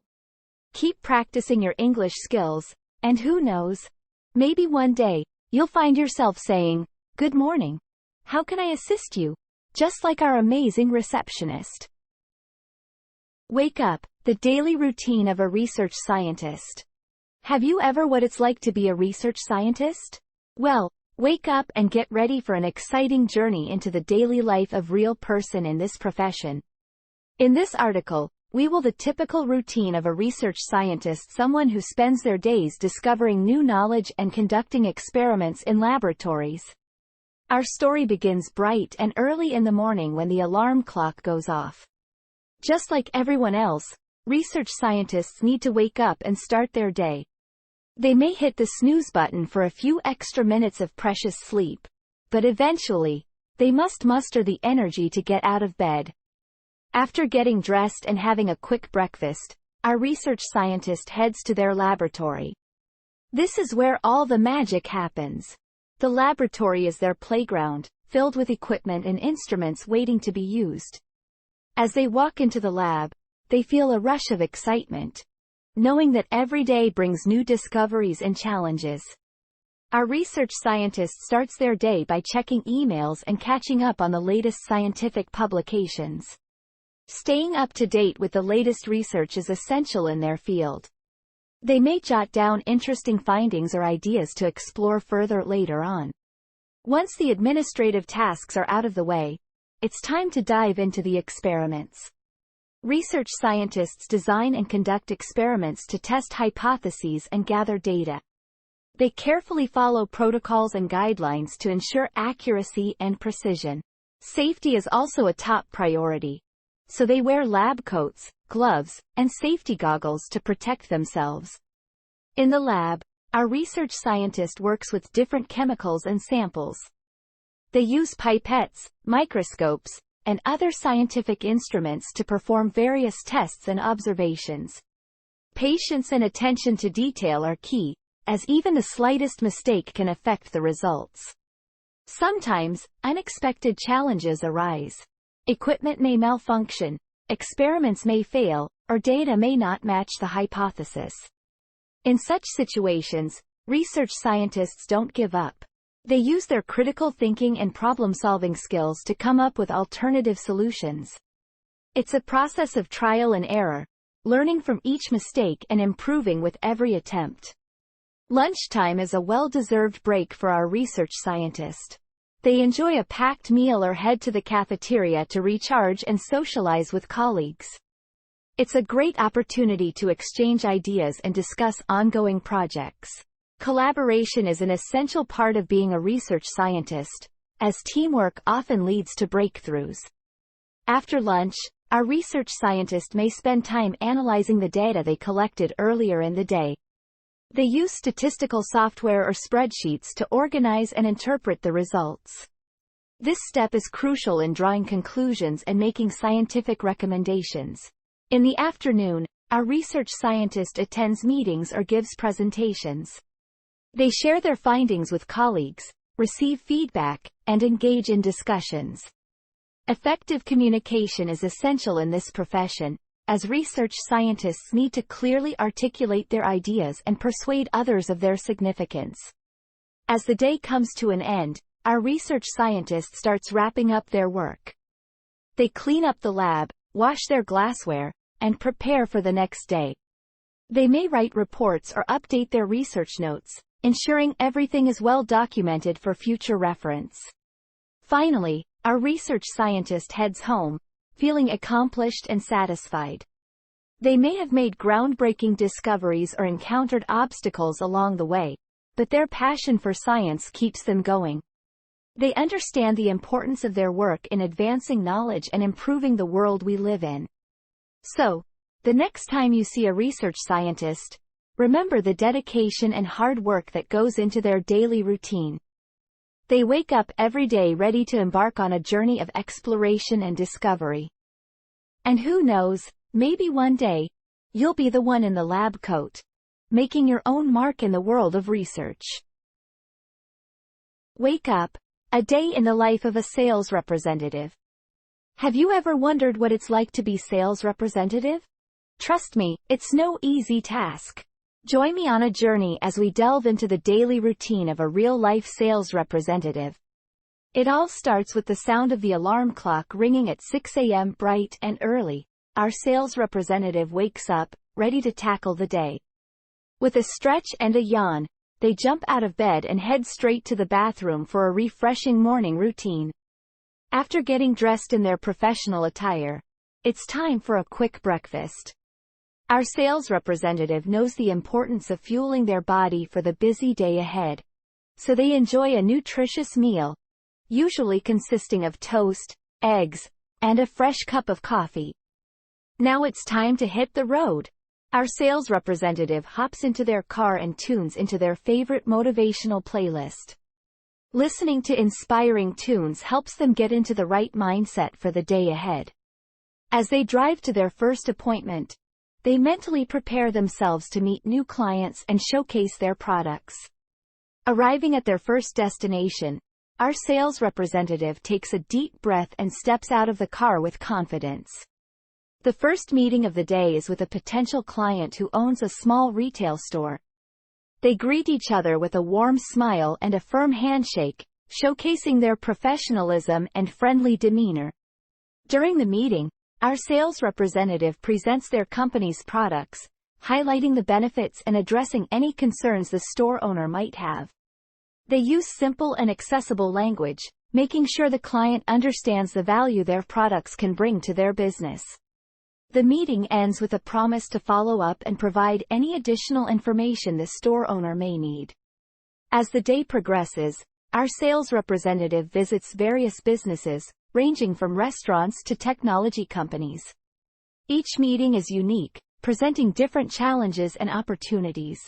Keep practicing your English skills, and who knows, maybe one day, you'll find yourself saying, "Good morning. How can I assist you?" Just like our amazing receptionist. Wake up, the daily routine of a research scientist. Have you ever what it's like to be a research scientist? Well, wake up and get ready for an exciting journey into the daily life of real person in this profession. In this article, we will the typical routine of a research scientist, someone who spends their days discovering new knowledge and conducting experiments in laboratories. Our story begins bright and early in the morning when the alarm clock goes off. Just like everyone else, research scientists need to wake up and start their day. They may hit the snooze button for a few extra minutes of precious sleep, but eventually, they must muster the energy to get out of bed. After getting dressed and having a quick breakfast, our research scientist heads to their laboratory. This is where all the magic happens. The laboratory is their playground, filled with equipment and instruments waiting to be used. As they walk into the lab, they feel a rush of excitement, knowing that every day brings new discoveries and challenges. Our research scientist starts their day by checking emails and catching up on the latest scientific publications. Staying up to date with the latest research is essential in their field. They may jot down interesting findings or ideas to explore further later on. Once the administrative tasks are out of the way, it's time to dive into the experiments. Research scientists design and conduct experiments to test hypotheses and gather data. They carefully follow protocols and guidelines to ensure accuracy and precision. Safety is also a top priority, so they wear lab coats, gloves, and safety goggles to protect themselves. In the lab, our research scientist works with different chemicals and samples. They use pipettes, microscopes, and other scientific instruments to perform various tests and observations. Patience and attention to detail are key, as even the slightest mistake can affect the results. Sometimes, unexpected challenges arise. Equipment may malfunction, experiments may fail, or data may not match the hypothesis. In such situations, research scientists don't give up. They use their critical thinking and problem-solving skills to come up with alternative solutions. It's a process of trial and error, learning from each mistake and improving with every attempt. Lunchtime is a well-deserved break for our research scientist. They enjoy a packed meal or head to the cafeteria to recharge and socialize with colleagues. It's a great opportunity to exchange ideas and discuss ongoing projects. Collaboration is an essential part of being a research scientist, as teamwork often leads to breakthroughs. After lunch, our research scientist may spend time analyzing the data they collected earlier in the day. They use statistical software or spreadsheets to organize and interpret the results. This step is crucial in drawing conclusions and making scientific recommendations. In the afternoon, our research scientist attends meetings or gives presentations. They share their findings with colleagues, receive feedback, and engage in discussions. Effective communication is essential in this profession, as research scientists need to clearly articulate their ideas and persuade others of their significance. As the day comes to an end, our research scientist starts wrapping up their work. They clean up the lab, wash their glassware, and prepare for the next day. They may write reports or update their research notes, ensuring everything is well documented for future reference. Finally, our research scientist heads home, feeling accomplished and satisfied. They may have made groundbreaking discoveries or encountered obstacles along the way, but their passion for science keeps them going. They understand the importance of their work in advancing knowledge and improving the world we live in. So, the next time you see a research scientist, remember the dedication and hard work that goes into their daily routine. They wake up every day ready to embark on a journey of exploration and discovery. And who knows, maybe one day, you'll be the one in the lab coat, making your own mark in the world of research. Wake up. A day in the life of a sales representative. Have you ever wondered what it's like to be sales representative? Trust me, it's no easy task. Join me on a journey as we delve into the daily routine of a real-life sales representative. It all starts with the sound of the alarm clock ringing at 6 a.m. bright and early. Our sales representative wakes up, ready to tackle the day. With a stretch and a yawn, they jump out of bed and head straight to the bathroom for a refreshing morning routine. After getting dressed in their professional attire, it's time for a quick breakfast. Our sales representative knows the importance of fueling their body for the busy day ahead, so they enjoy a nutritious meal, usually consisting of toast, eggs, and a fresh cup of coffee. Now it's time to hit the road. Our sales representative hops into their car and tunes into their favorite motivational playlist. Listening to inspiring tunes helps them get into the right mindset for the day ahead. As they drive to their first appointment, they mentally prepare themselves to meet new clients and showcase their products. Arriving at their first destination, our sales representative takes a deep breath and steps out of the car with confidence. The first meeting of the day is with a potential client who owns a small retail store. They greet each other with a warm smile and a firm handshake, showcasing their professionalism and friendly demeanor. During the meeting, our sales representative presents their company's products, highlighting the benefits and addressing any concerns the store owner might have. They use simple and accessible language, making sure the client understands the value their products can bring to their business. The meeting ends with a promise to follow up and provide any additional information the store owner may need. As the day progresses, our sales representative visits various businesses, ranging from restaurants to technology companies. Each meeting is unique, presenting different challenges and opportunities.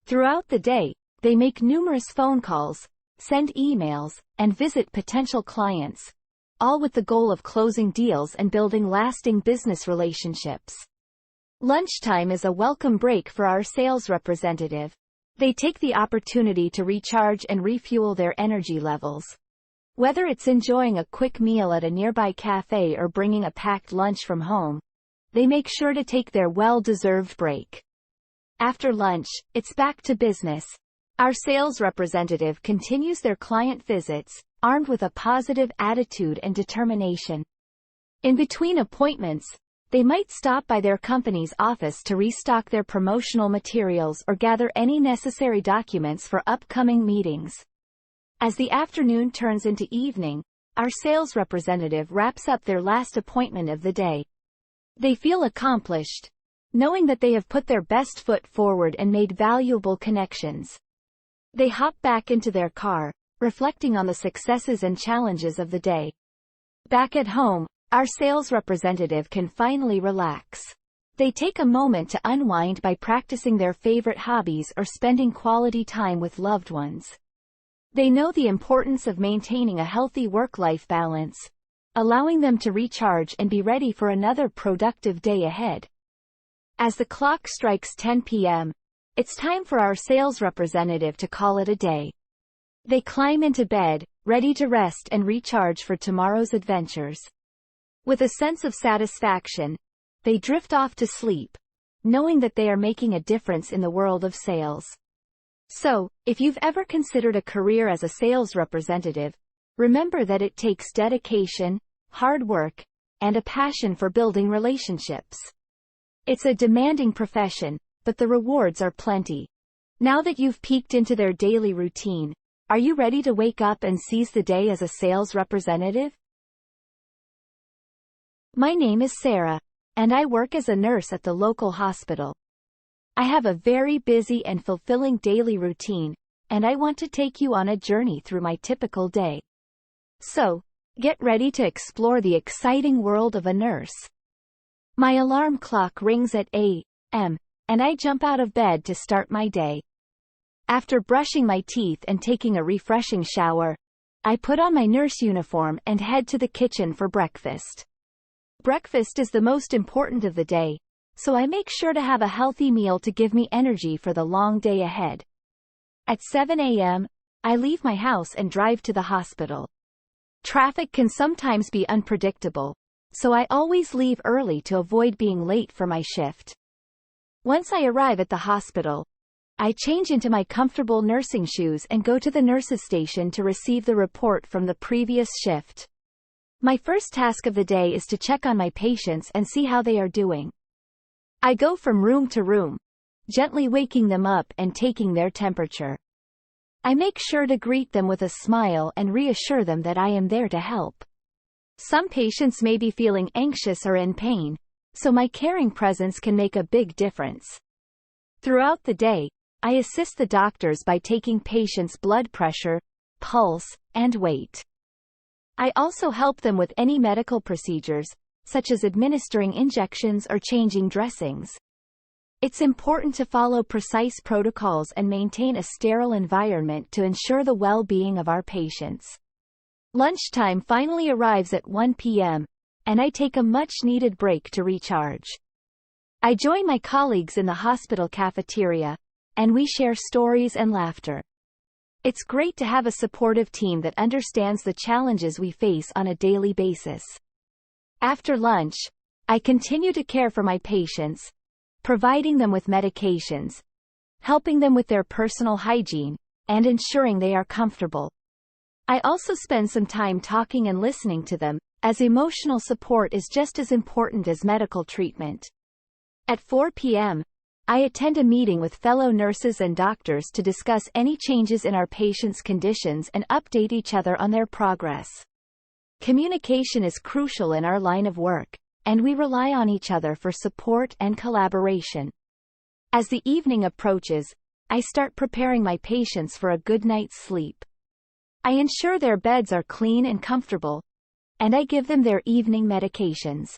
Throughout the day, they make numerous phone calls, send emails, and visit potential clients, all with the goal of closing deals and building lasting business relationships. Lunchtime is a welcome break for our sales representative. They take the opportunity to recharge and refuel their energy levels. Whether it's enjoying a quick meal at a nearby cafe or bringing a packed lunch from home, they make sure to take their well-deserved break. After lunch, it's back to business. Our sales representative continues their client visits, armed with a positive attitude and determination. In between appointments, they might stop by their company's office to restock their promotional materials or gather any necessary documents for upcoming meetings. As the afternoon turns into evening, our sales representative wraps up their last appointment of the day. They feel accomplished, knowing that they have put their best foot forward and made valuable connections. They hop back into their car, reflecting on the successes and challenges of the day. Back at home, our sales representative can finally relax. They take a moment to unwind by practicing their favorite hobbies or spending quality time with loved ones. They know the importance of maintaining a healthy work-life balance, allowing them to recharge and be ready for another productive day ahead. As the clock strikes 10 p.m., it's time for our sales representative to call it a day. They climb into bed, ready to rest and recharge for tomorrow's adventures. With a sense of satisfaction, they drift off to sleep, knowing that they are making a difference in the world of sales. So, if you've ever considered a career as a sales representative, remember that it takes dedication, hard work, and a passion for building relationships. It's a demanding profession, but the rewards are plenty. Now that you've peeked into their daily routine, are you ready to wake up and seize the day as a sales representative? My name is Sarah, and I work as a nurse at the local hospital. I have a very busy and fulfilling daily routine, and I want to take you on a journey through my typical day. So, get ready to explore the exciting world of a nurse. My alarm clock rings at 8 a.m., and I jump out of bed to start my day. After brushing my teeth and taking a refreshing shower, I put on my nurse uniform and head to the kitchen for breakfast. Breakfast is the most important of the day, so I make sure to have a healthy meal to give me energy for the long day ahead. At 7 a.m., I leave my house and drive to the hospital. Traffic can sometimes be unpredictable, so I always leave early to avoid being late for my shift. Once I arrive at the hospital, I change into my comfortable nursing shoes and go to the nurses' station to receive the report from the previous shift. My first task of the day is to check on my patients and see how they are doing. I go from room to room, gently waking them up and taking their temperature. I make sure to greet them with a smile and reassure them that I am there to help. Some patients may be feeling anxious or in pain, so my caring presence can make a big difference. Throughout the day, I assist the doctors by taking patients' blood pressure, pulse, and weight. I also help them with any medical procedures, such as administering injections or changing dressings. It's important to follow precise protocols and maintain a sterile environment to ensure the well-being of our patients. Lunchtime finally arrives at 1 p.m., and I take a much-needed break to recharge. I join my colleagues in the hospital cafeteria, and we share stories and laughter. It's great to have a supportive team that understands the challenges we face on a daily basis. After lunch, I continue to care for my patients, providing them with medications, helping them with their personal hygiene, and ensuring they are comfortable. I also spend some time talking and listening to them, as emotional support is just as important as medical treatment. At 4 p.m., I attend a meeting with fellow nurses and doctors to discuss any changes in our patients' conditions and update each other on their progress. Communication is crucial in our line of work, and we rely on each other for support and collaboration. As the evening approaches, I start preparing my patients for a good night's sleep. I ensure their beds are clean and comfortable, and I give them their evening medications.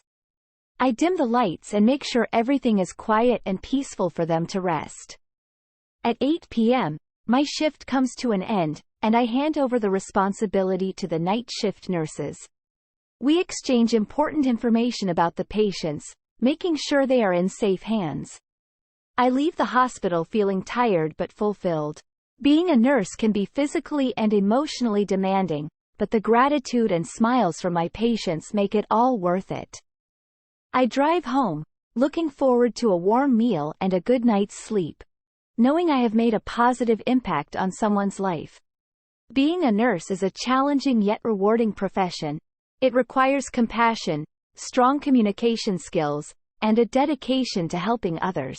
I dim the lights and make sure everything is quiet and peaceful for them to rest. At 8 p.m., my shift comes to an end, and I hand over the responsibility to the night shift nurses. We exchange important information about the patients, making sure they are in safe hands. I leave the hospital feeling tired but fulfilled. Being a nurse can be physically and emotionally demanding, but the gratitude and smiles from my patients make it all worth it. I drive home, looking forward to a warm meal and a good night's sleep, knowing I have made a positive impact on someone's life. Being a nurse is a challenging yet rewarding profession. It requires compassion, strong communication skills, and a dedication to helping others.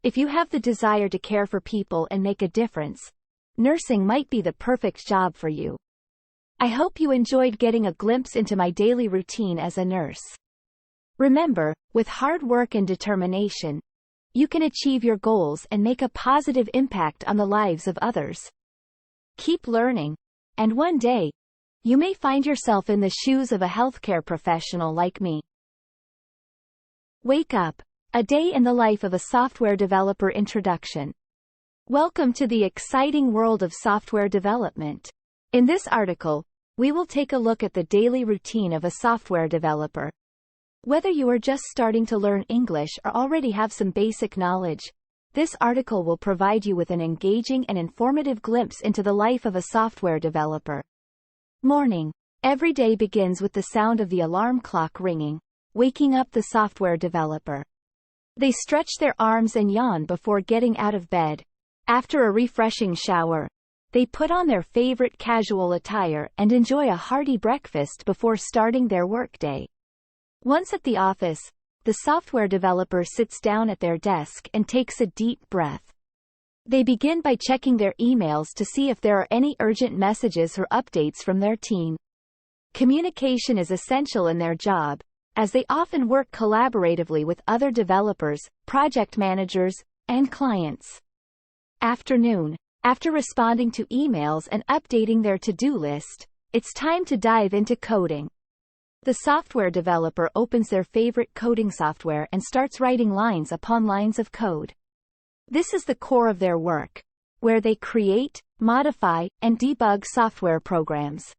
If you have the desire to care for people and make a difference, nursing might be the perfect job for you. I hope you enjoyed getting a glimpse into my daily routine as a nurse. Remember, with hard work and determination, you can achieve your goals and make a positive impact on the lives of others. Keep learning, and one day, you may find yourself in the shoes of a healthcare professional like me. Wake Up, a day in the life of a software developer introduction. Welcome to the exciting world of software development. In this article, we will take a look at the daily routine of a software developer. Whether you are just starting to learn English or already have some basic knowledge, this article will provide you with an engaging and informative glimpse into the life of a software developer. Morning. Every day begins with the sound of the alarm clock ringing, waking up the software developer. They stretch their arms and yawn before getting out of bed. After a refreshing shower, they put on their favorite casual attire and enjoy a hearty breakfast before starting their workday. Once at the office, the software developer sits down at their desk and takes a deep breath. They begin by checking their emails to see if there are any urgent messages or updates from their team. Communication is essential in their job, as they often work collaboratively with other developers, project managers, and clients. Afternoon. After responding to emails and updating their to-do list, it's time to dive into coding. The software developer opens their favorite coding software and starts writing lines upon lines of code. This is the core of their work, where they create, modify, and debug software programs.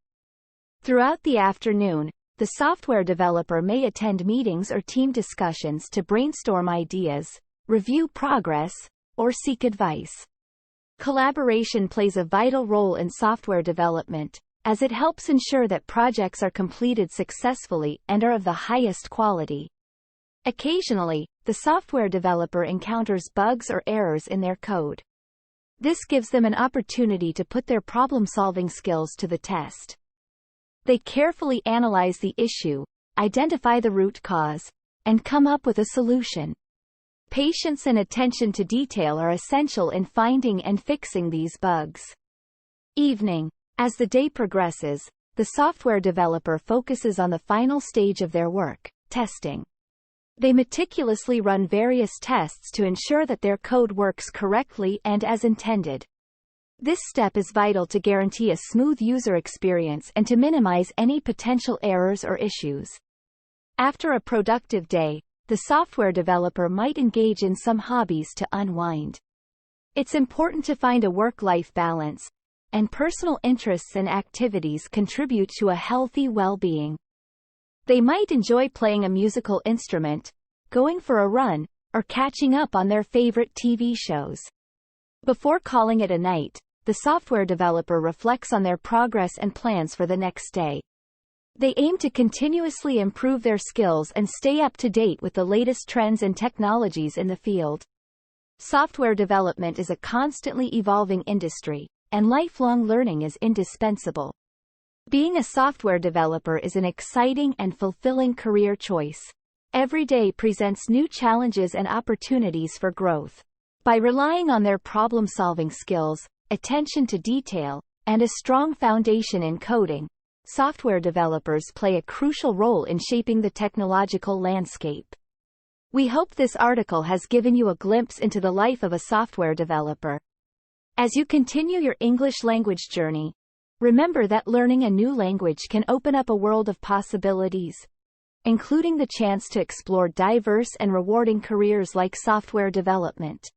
Throughout the afternoon, the software developer may attend meetings or team discussions to brainstorm ideas, review progress, or seek advice. Collaboration plays a vital role in software development, as it helps ensure that projects are completed successfully and are of the highest quality. Occasionally, the software developer encounters bugs or errors in their code. This gives them an opportunity to put their problem-solving skills to the test. They carefully analyze the issue, identify the root cause, and come up with a solution. Patience and attention to detail are essential in finding and fixing these bugs. Evening. As the day progresses, the software developer focuses on the final stage of their work, testing. They meticulously run various tests to ensure that their code works correctly and as intended. This step is vital to guarantee a smooth user experience and to minimize any potential errors or issues. After a productive day, the software developer might engage in some hobbies to unwind. It's important to find a work-life balance, and personal interests and activities contribute to a healthy well-being. They might enjoy playing a musical instrument, going for a run, or catching up on their favorite TV shows. Before calling it a night, the software developer reflects on their progress and plans for the next day. They aim to continuously improve their skills and stay up to date with the latest trends and technologies in the field. Software development is a constantly evolving industry, and lifelong learning is indispensable. Being a software developer is an exciting and fulfilling career choice. Every day presents new challenges and opportunities for growth. By relying on their problem-solving skills, attention to detail, and a strong foundation in coding, software developers play a crucial role in shaping the technological landscape. We hope this article has given you a glimpse into the life of a software developer. As you continue your English language journey, remember that learning a new language can open up a world of possibilities, including the chance to explore diverse and rewarding careers like software development.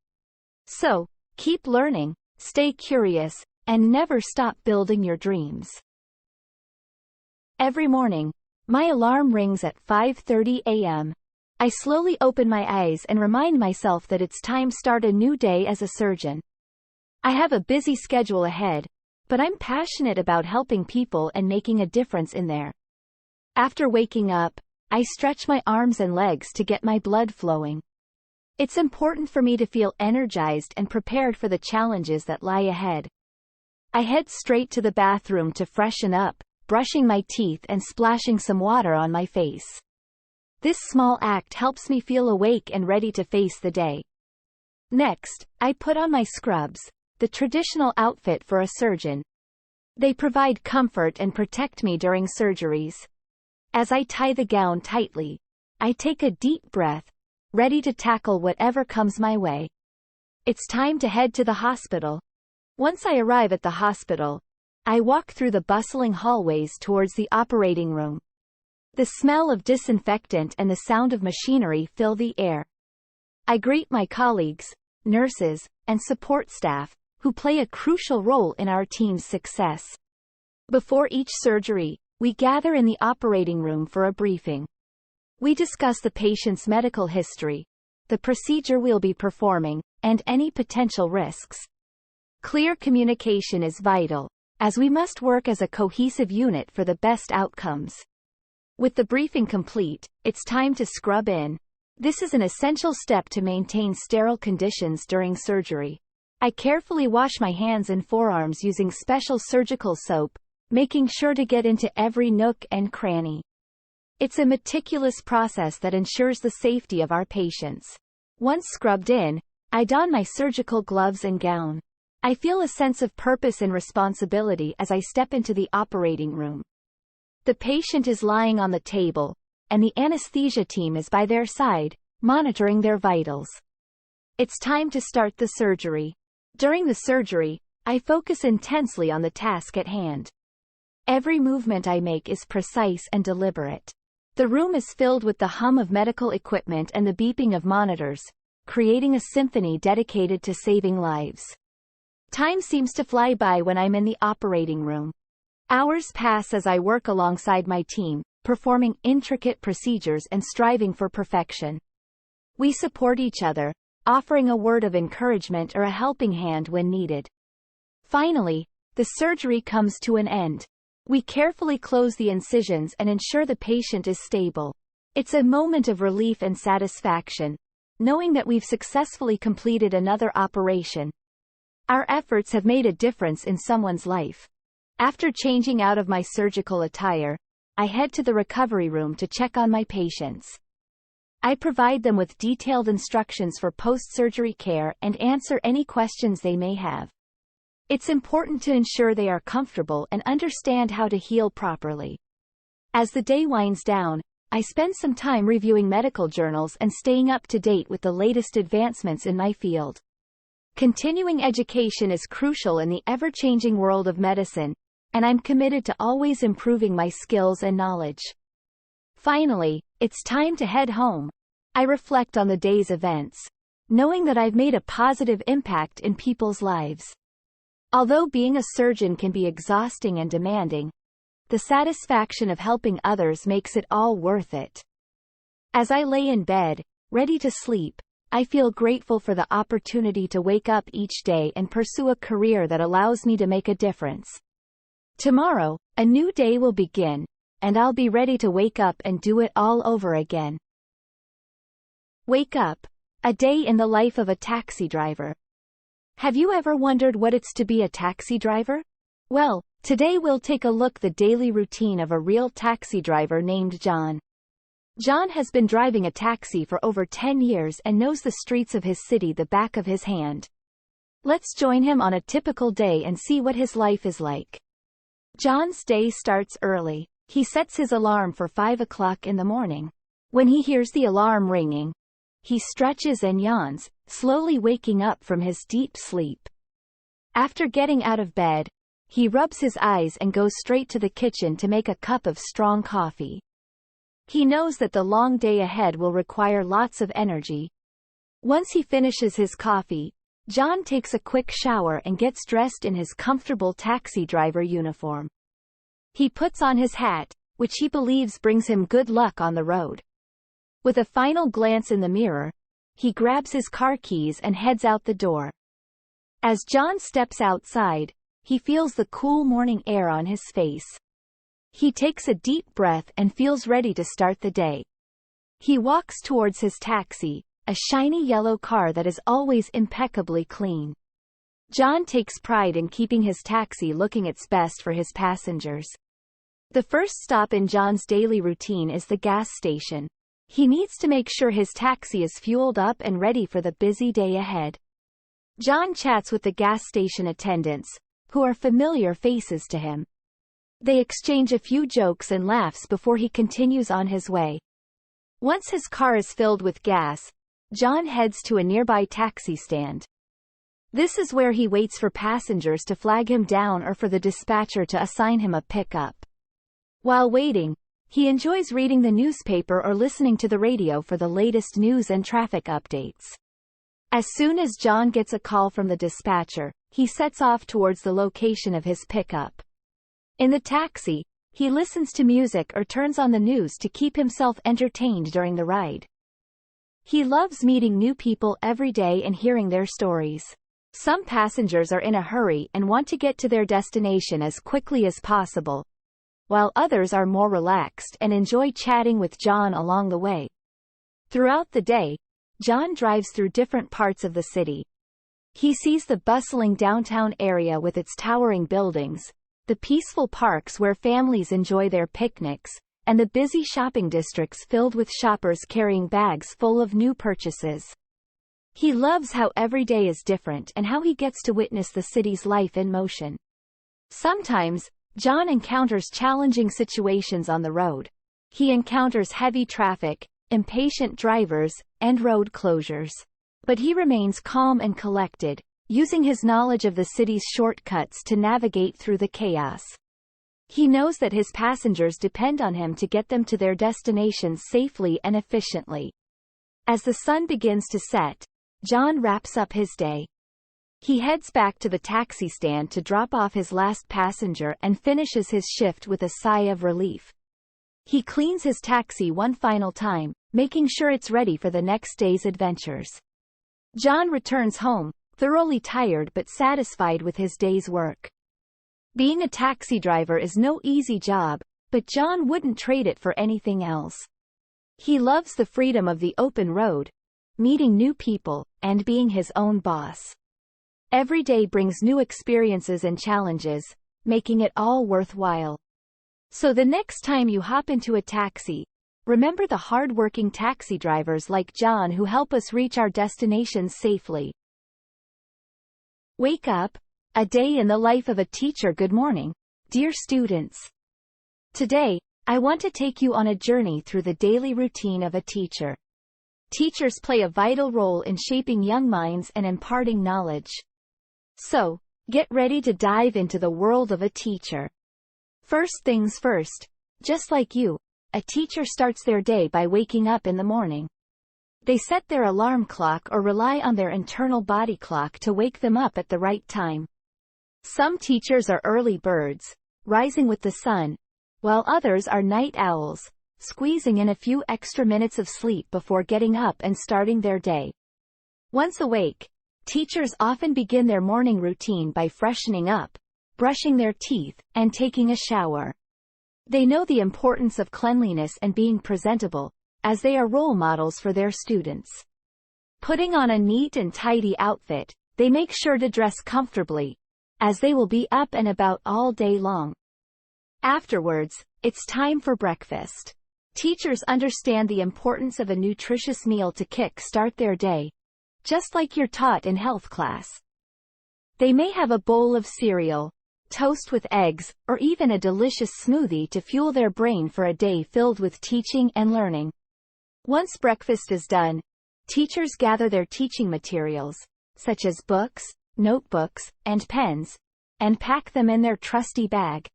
So, keep learning, stay curious, and never stop building your dreams. Every morning, my alarm rings at 5:30 a.m. I slowly open my eyes and remind myself that it's time to start a new day as a surgeon. I have a busy schedule ahead, but I'm passionate about helping people and making a difference in there. After waking up, I stretch my arms and legs to get my blood flowing. It's important for me to feel energized and prepared for the challenges that lie ahead. I head straight to the bathroom to freshen up, brushing my teeth and splashing some water on my face. This small act helps me feel awake and ready to face the day. Next, I put on my scrubs, the traditional outfit for a surgeon. They provide comfort and protect me during surgeries. As I tie the gown tightly, I take a deep breath, ready to tackle whatever comes my way. It's time to head to the hospital. Once I arrive at the hospital, I walk through the bustling hallways towards the operating room. The smell of disinfectant and the sound of machinery fill the air. I greet my colleagues, nurses, and support staff, who play a crucial role in our team's success. Before each surgery, we gather in the operating room for a briefing. We discuss the patient's medical history, the procedure we'll be performing, and any potential risks. Clear communication is vital, as we must work as a cohesive unit for the best outcomes. With the briefing complete, it's time to scrub in. This is an essential step to maintain sterile conditions during surgery. I carefully wash my hands and forearms using special surgical soap, making sure to get into every nook and cranny. It's a meticulous process that ensures the safety of our patients. Once scrubbed in, I don my surgical gloves and gown. I feel a sense of purpose and responsibility as I step into the operating room. The patient is lying on the table, and the anesthesia team is by their side, monitoring their vitals. It's time to start the surgery. During the surgery, I focus intensely on the task at hand. Every movement I make is precise and deliberate. The room is filled with the hum of medical equipment and the beeping of monitors, creating a symphony dedicated to saving lives. Time seems to fly by when I'm in the operating room. Hours pass as I work alongside my team, performing intricate procedures and striving for perfection. We support each other, offering a word of encouragement or a helping hand when needed. Finally, the surgery comes to an end. We carefully close the incisions and ensure the patient is stable. It's a moment of relief and satisfaction, knowing that we've successfully completed another operation. Our efforts have made a difference in someone's life. After changing out of my surgical attire, I head to the recovery room to check on my patients. I provide them with detailed instructions for post-surgery care and answer any questions they may have. It's important to ensure they are comfortable and understand how to heal properly. As the day winds down, I spend some time reviewing medical journals and staying up to date with the latest advancements in my field. Continuing education is crucial in the ever-changing world of medicine, and I'm committed to always improving my skills and knowledge. Finally, it's time to head home. I reflect on the day's events, knowing that I've made a positive impact in people's lives. Although being a surgeon can be exhausting and demanding, the satisfaction of helping others makes it all worth it. As I lay in bed, ready to sleep, I feel grateful for the opportunity to wake up each day and pursue a career that allows me to make a difference. Tomorrow, a new day will begin, and I'll be ready to wake up and do it all over again. Wake up. A day in the life of a taxi driver. Have you ever wondered what it's to be a taxi driver? Well, today we'll take a look at the daily routine of a real taxi driver named John. John has been driving a taxi for over 10 years and knows the streets of his city the back of his hand. Let's join him on a typical day and see what his life is like. John's day starts early. He sets his alarm for 5 o'clock in the morning. When he hears the alarm ringing, he stretches and yawns, slowly waking up from his deep sleep. After getting out of bed, he rubs his eyes and goes straight to the kitchen to make a cup of strong coffee. He knows that the long day ahead will require lots of energy. Once he finishes his coffee, John takes a quick shower and gets dressed in his comfortable taxi driver uniform. He puts on his hat, which he believes brings him good luck on the road. With a final glance in the mirror, he grabs his car keys and heads out the door. As John steps outside, he feels the cool morning air on his face. He takes a deep breath and feels ready to start the day. He walks towards his taxi, a shiny yellow car that is always impeccably clean. John takes pride in keeping his taxi looking its best for his passengers. The first stop in John's daily routine is the gas station. He needs to make sure his taxi is fueled up and ready for the busy day ahead. John chats with the gas station attendants, who are familiar faces to him. They exchange a few jokes and laughs before he continues on his way. Once his car is filled with gas, John heads to a nearby taxi stand. This is where he waits for passengers to flag him down or for the dispatcher to assign him a pickup. While waiting, he enjoys reading the newspaper or listening to the radio for the latest news and traffic updates. As soon as John gets a call from the dispatcher, he sets off towards the location of his pickup. In the taxi, he listens to music or turns on the news to keep himself entertained during the ride. He loves meeting new people every day and hearing their stories. Some passengers are in a hurry and want to get to their destination as quickly as possible, while others are more relaxed and enjoy chatting with John along the way. Throughout the day, John drives through different parts of the city. He sees the bustling downtown area with its towering buildings, the peaceful parks where families enjoy their picnics, and the busy shopping districts filled with shoppers carrying bags full of new purchases. He loves how every day is different and how he gets to witness the city's life in motion. Sometimes, John encounters challenging situations on the road. He encounters heavy traffic, impatient drivers, and road closures. But he remains calm and collected, using his knowledge of the city's shortcuts to navigate through the chaos. He knows that his passengers depend on him to get them to their destinations safely and efficiently. As the sun begins to set, John wraps up his day. He heads back to the taxi stand to drop off his last passenger and finishes his shift with a sigh of relief. He cleans his taxi one final time, making sure it's ready for the next day's adventures. John returns home, thoroughly tired but satisfied with his day's work. Being a taxi driver is no easy job, but John wouldn't trade it for anything else. He loves the freedom of the open road, meeting new people, and being his own boss. Every day brings new experiences and challenges, making it all worthwhile. So the next time you hop into a taxi, remember the hard-working taxi drivers like John who help us reach our destinations safely. Wake up. A day in the life of a teacher. Good morning, dear students. Today, I want to take you on a journey through the daily routine of a teacher. Teachers play a vital role in shaping young minds and imparting knowledge. So, get ready to dive into the world of a teacher. First things first, just like you, a teacher starts their day by waking up in the morning. They set their alarm clock or rely on their internal body clock to wake them up at the right time. Some teachers are early birds, rising with the sun, while others are night owls, squeezing in a few extra minutes of sleep before getting up and starting their day. Once awake, teachers often begin their morning routine by freshening up, brushing their teeth, and taking a shower. They know the importance of cleanliness and being presentable, as they are role models for their students. Putting on a neat and tidy outfit, they make sure to dress comfortably, as they will be up and about all day long. Afterwards, it's time for breakfast. Teachers understand the importance of a nutritious meal to kick-start their day, just like you're taught in health class. They may have a bowl of cereal, toast with eggs, or even a delicious smoothie to fuel their brain for a day filled with teaching and learning. Once breakfast is done, teachers gather their teaching materials, such as books, notebooks, and pens, and pack them in their trusty bag.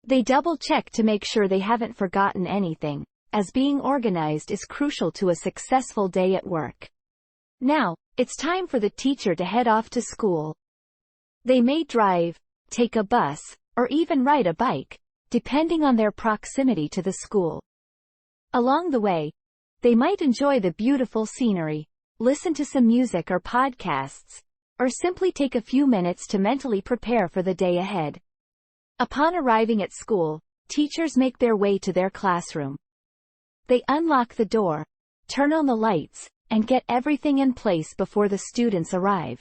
They double-check to make sure they haven't forgotten anything, as being organized is crucial to a successful day at work. Now, it's time for the teacher to head off to school. They may drive, take a bus, or even ride a bike, depending on their proximity to the school. Along the way, they might enjoy the beautiful scenery, listen to some music or podcasts, or simply take a few minutes to mentally prepare for the day ahead. Upon arriving at school, teachers make their way to their classroom. They unlock the door, turn on the lights, and get everything in place before the students arrive.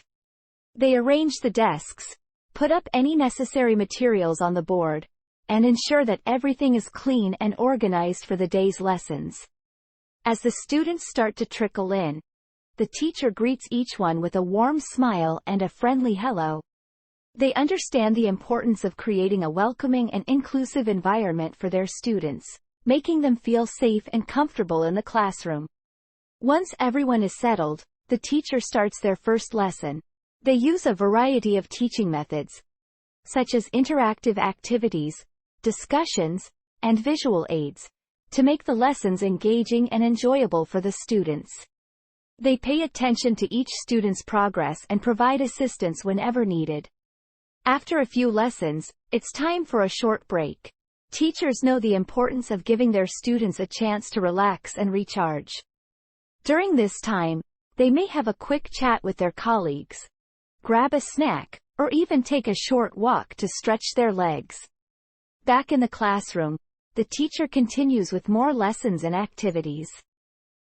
They arrange the desks, put up any necessary materials on the board, and ensure that everything is clean and organized for the day's lessons. As the students start to trickle in, the teacher greets each one with a warm smile and a friendly hello. They understand the importance of creating a welcoming and inclusive environment for their students, making them feel safe and comfortable in the classroom. Once everyone is settled, the teacher starts their first lesson. They use a variety of teaching methods, such as interactive activities, discussions, and visual aids, to make the lessons engaging and enjoyable for the students. They pay attention to each student's progress and provide assistance whenever needed. After a few lessons, it's time for a short break. Teachers know the importance of giving their students a chance to relax and recharge. During this time, they may have a quick chat with their colleagues, grab a snack, or even take a short walk to stretch their legs. Back in the classroom, the teacher continues with more lessons and activities.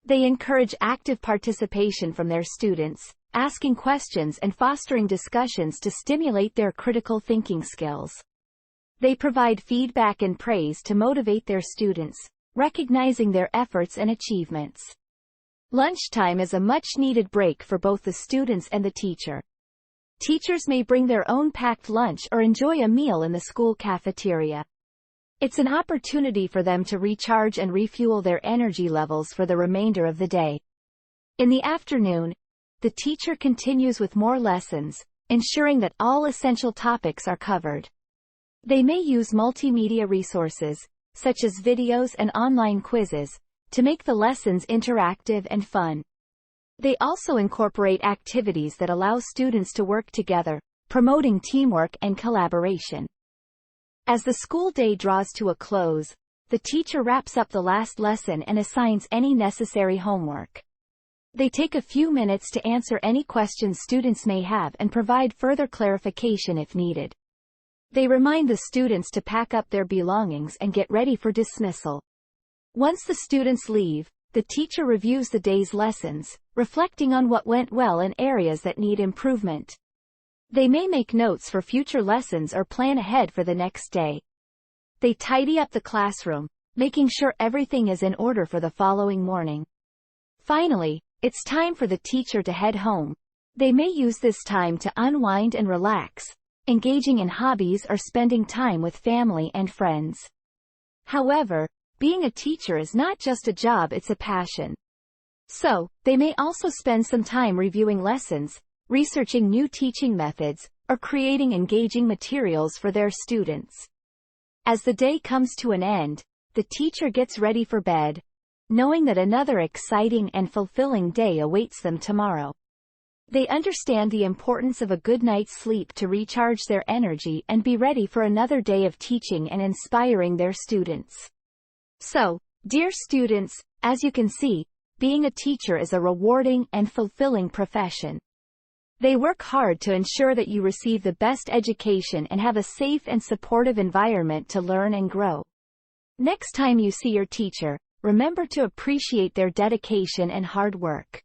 They encourage active participation from their students, asking questions and fostering discussions to stimulate their critical thinking skills. They provide feedback and praise to motivate their students, recognizing their efforts and achievements. Lunchtime is a much-needed break for both the students and the teacher. Teachers may bring their own packed lunch or enjoy a meal in the school cafeteria. It's an opportunity for them to recharge and refuel their energy levels for the remainder of the day. In the afternoon, the teacher continues with more lessons, ensuring that all essential topics are covered. They may use multimedia resources, such as videos and online quizzes, to make the lessons interactive and fun. They also incorporate activities that allow students to work together, promoting teamwork and collaboration. As the school day draws to a close, the teacher wraps up the last lesson and assigns any necessary homework. They take a few minutes to answer any questions students may have and provide further clarification if needed. They remind the students to pack up their belongings and get ready for dismissal. Once the students leave, the teacher reviews the day's lessons, reflecting on what went well and areas that need improvement. They may make notes for future lessons or plan ahead for the next day. They tidy up the classroom, making sure everything is in order for the following morning. Finally, it's time for the teacher to head home. They may use this time to unwind and relax, engaging in hobbies or spending time with family and friends. However, being a teacher is not just a job, it's a passion. So, they may also spend some time reviewing lessons, researching new teaching methods, or creating engaging materials for their students. As the day comes to an end, the teacher gets ready for bed, knowing that another exciting and fulfilling day awaits them tomorrow. They understand the importance of a good night's sleep to recharge their energy and be ready for another day of teaching and inspiring their students. So, dear students, as you can see, being a teacher is a rewarding and fulfilling profession. They work hard to ensure that you receive the best education and have a safe and supportive environment to learn and grow. Next time you see your teacher, remember to appreciate their dedication and hard work.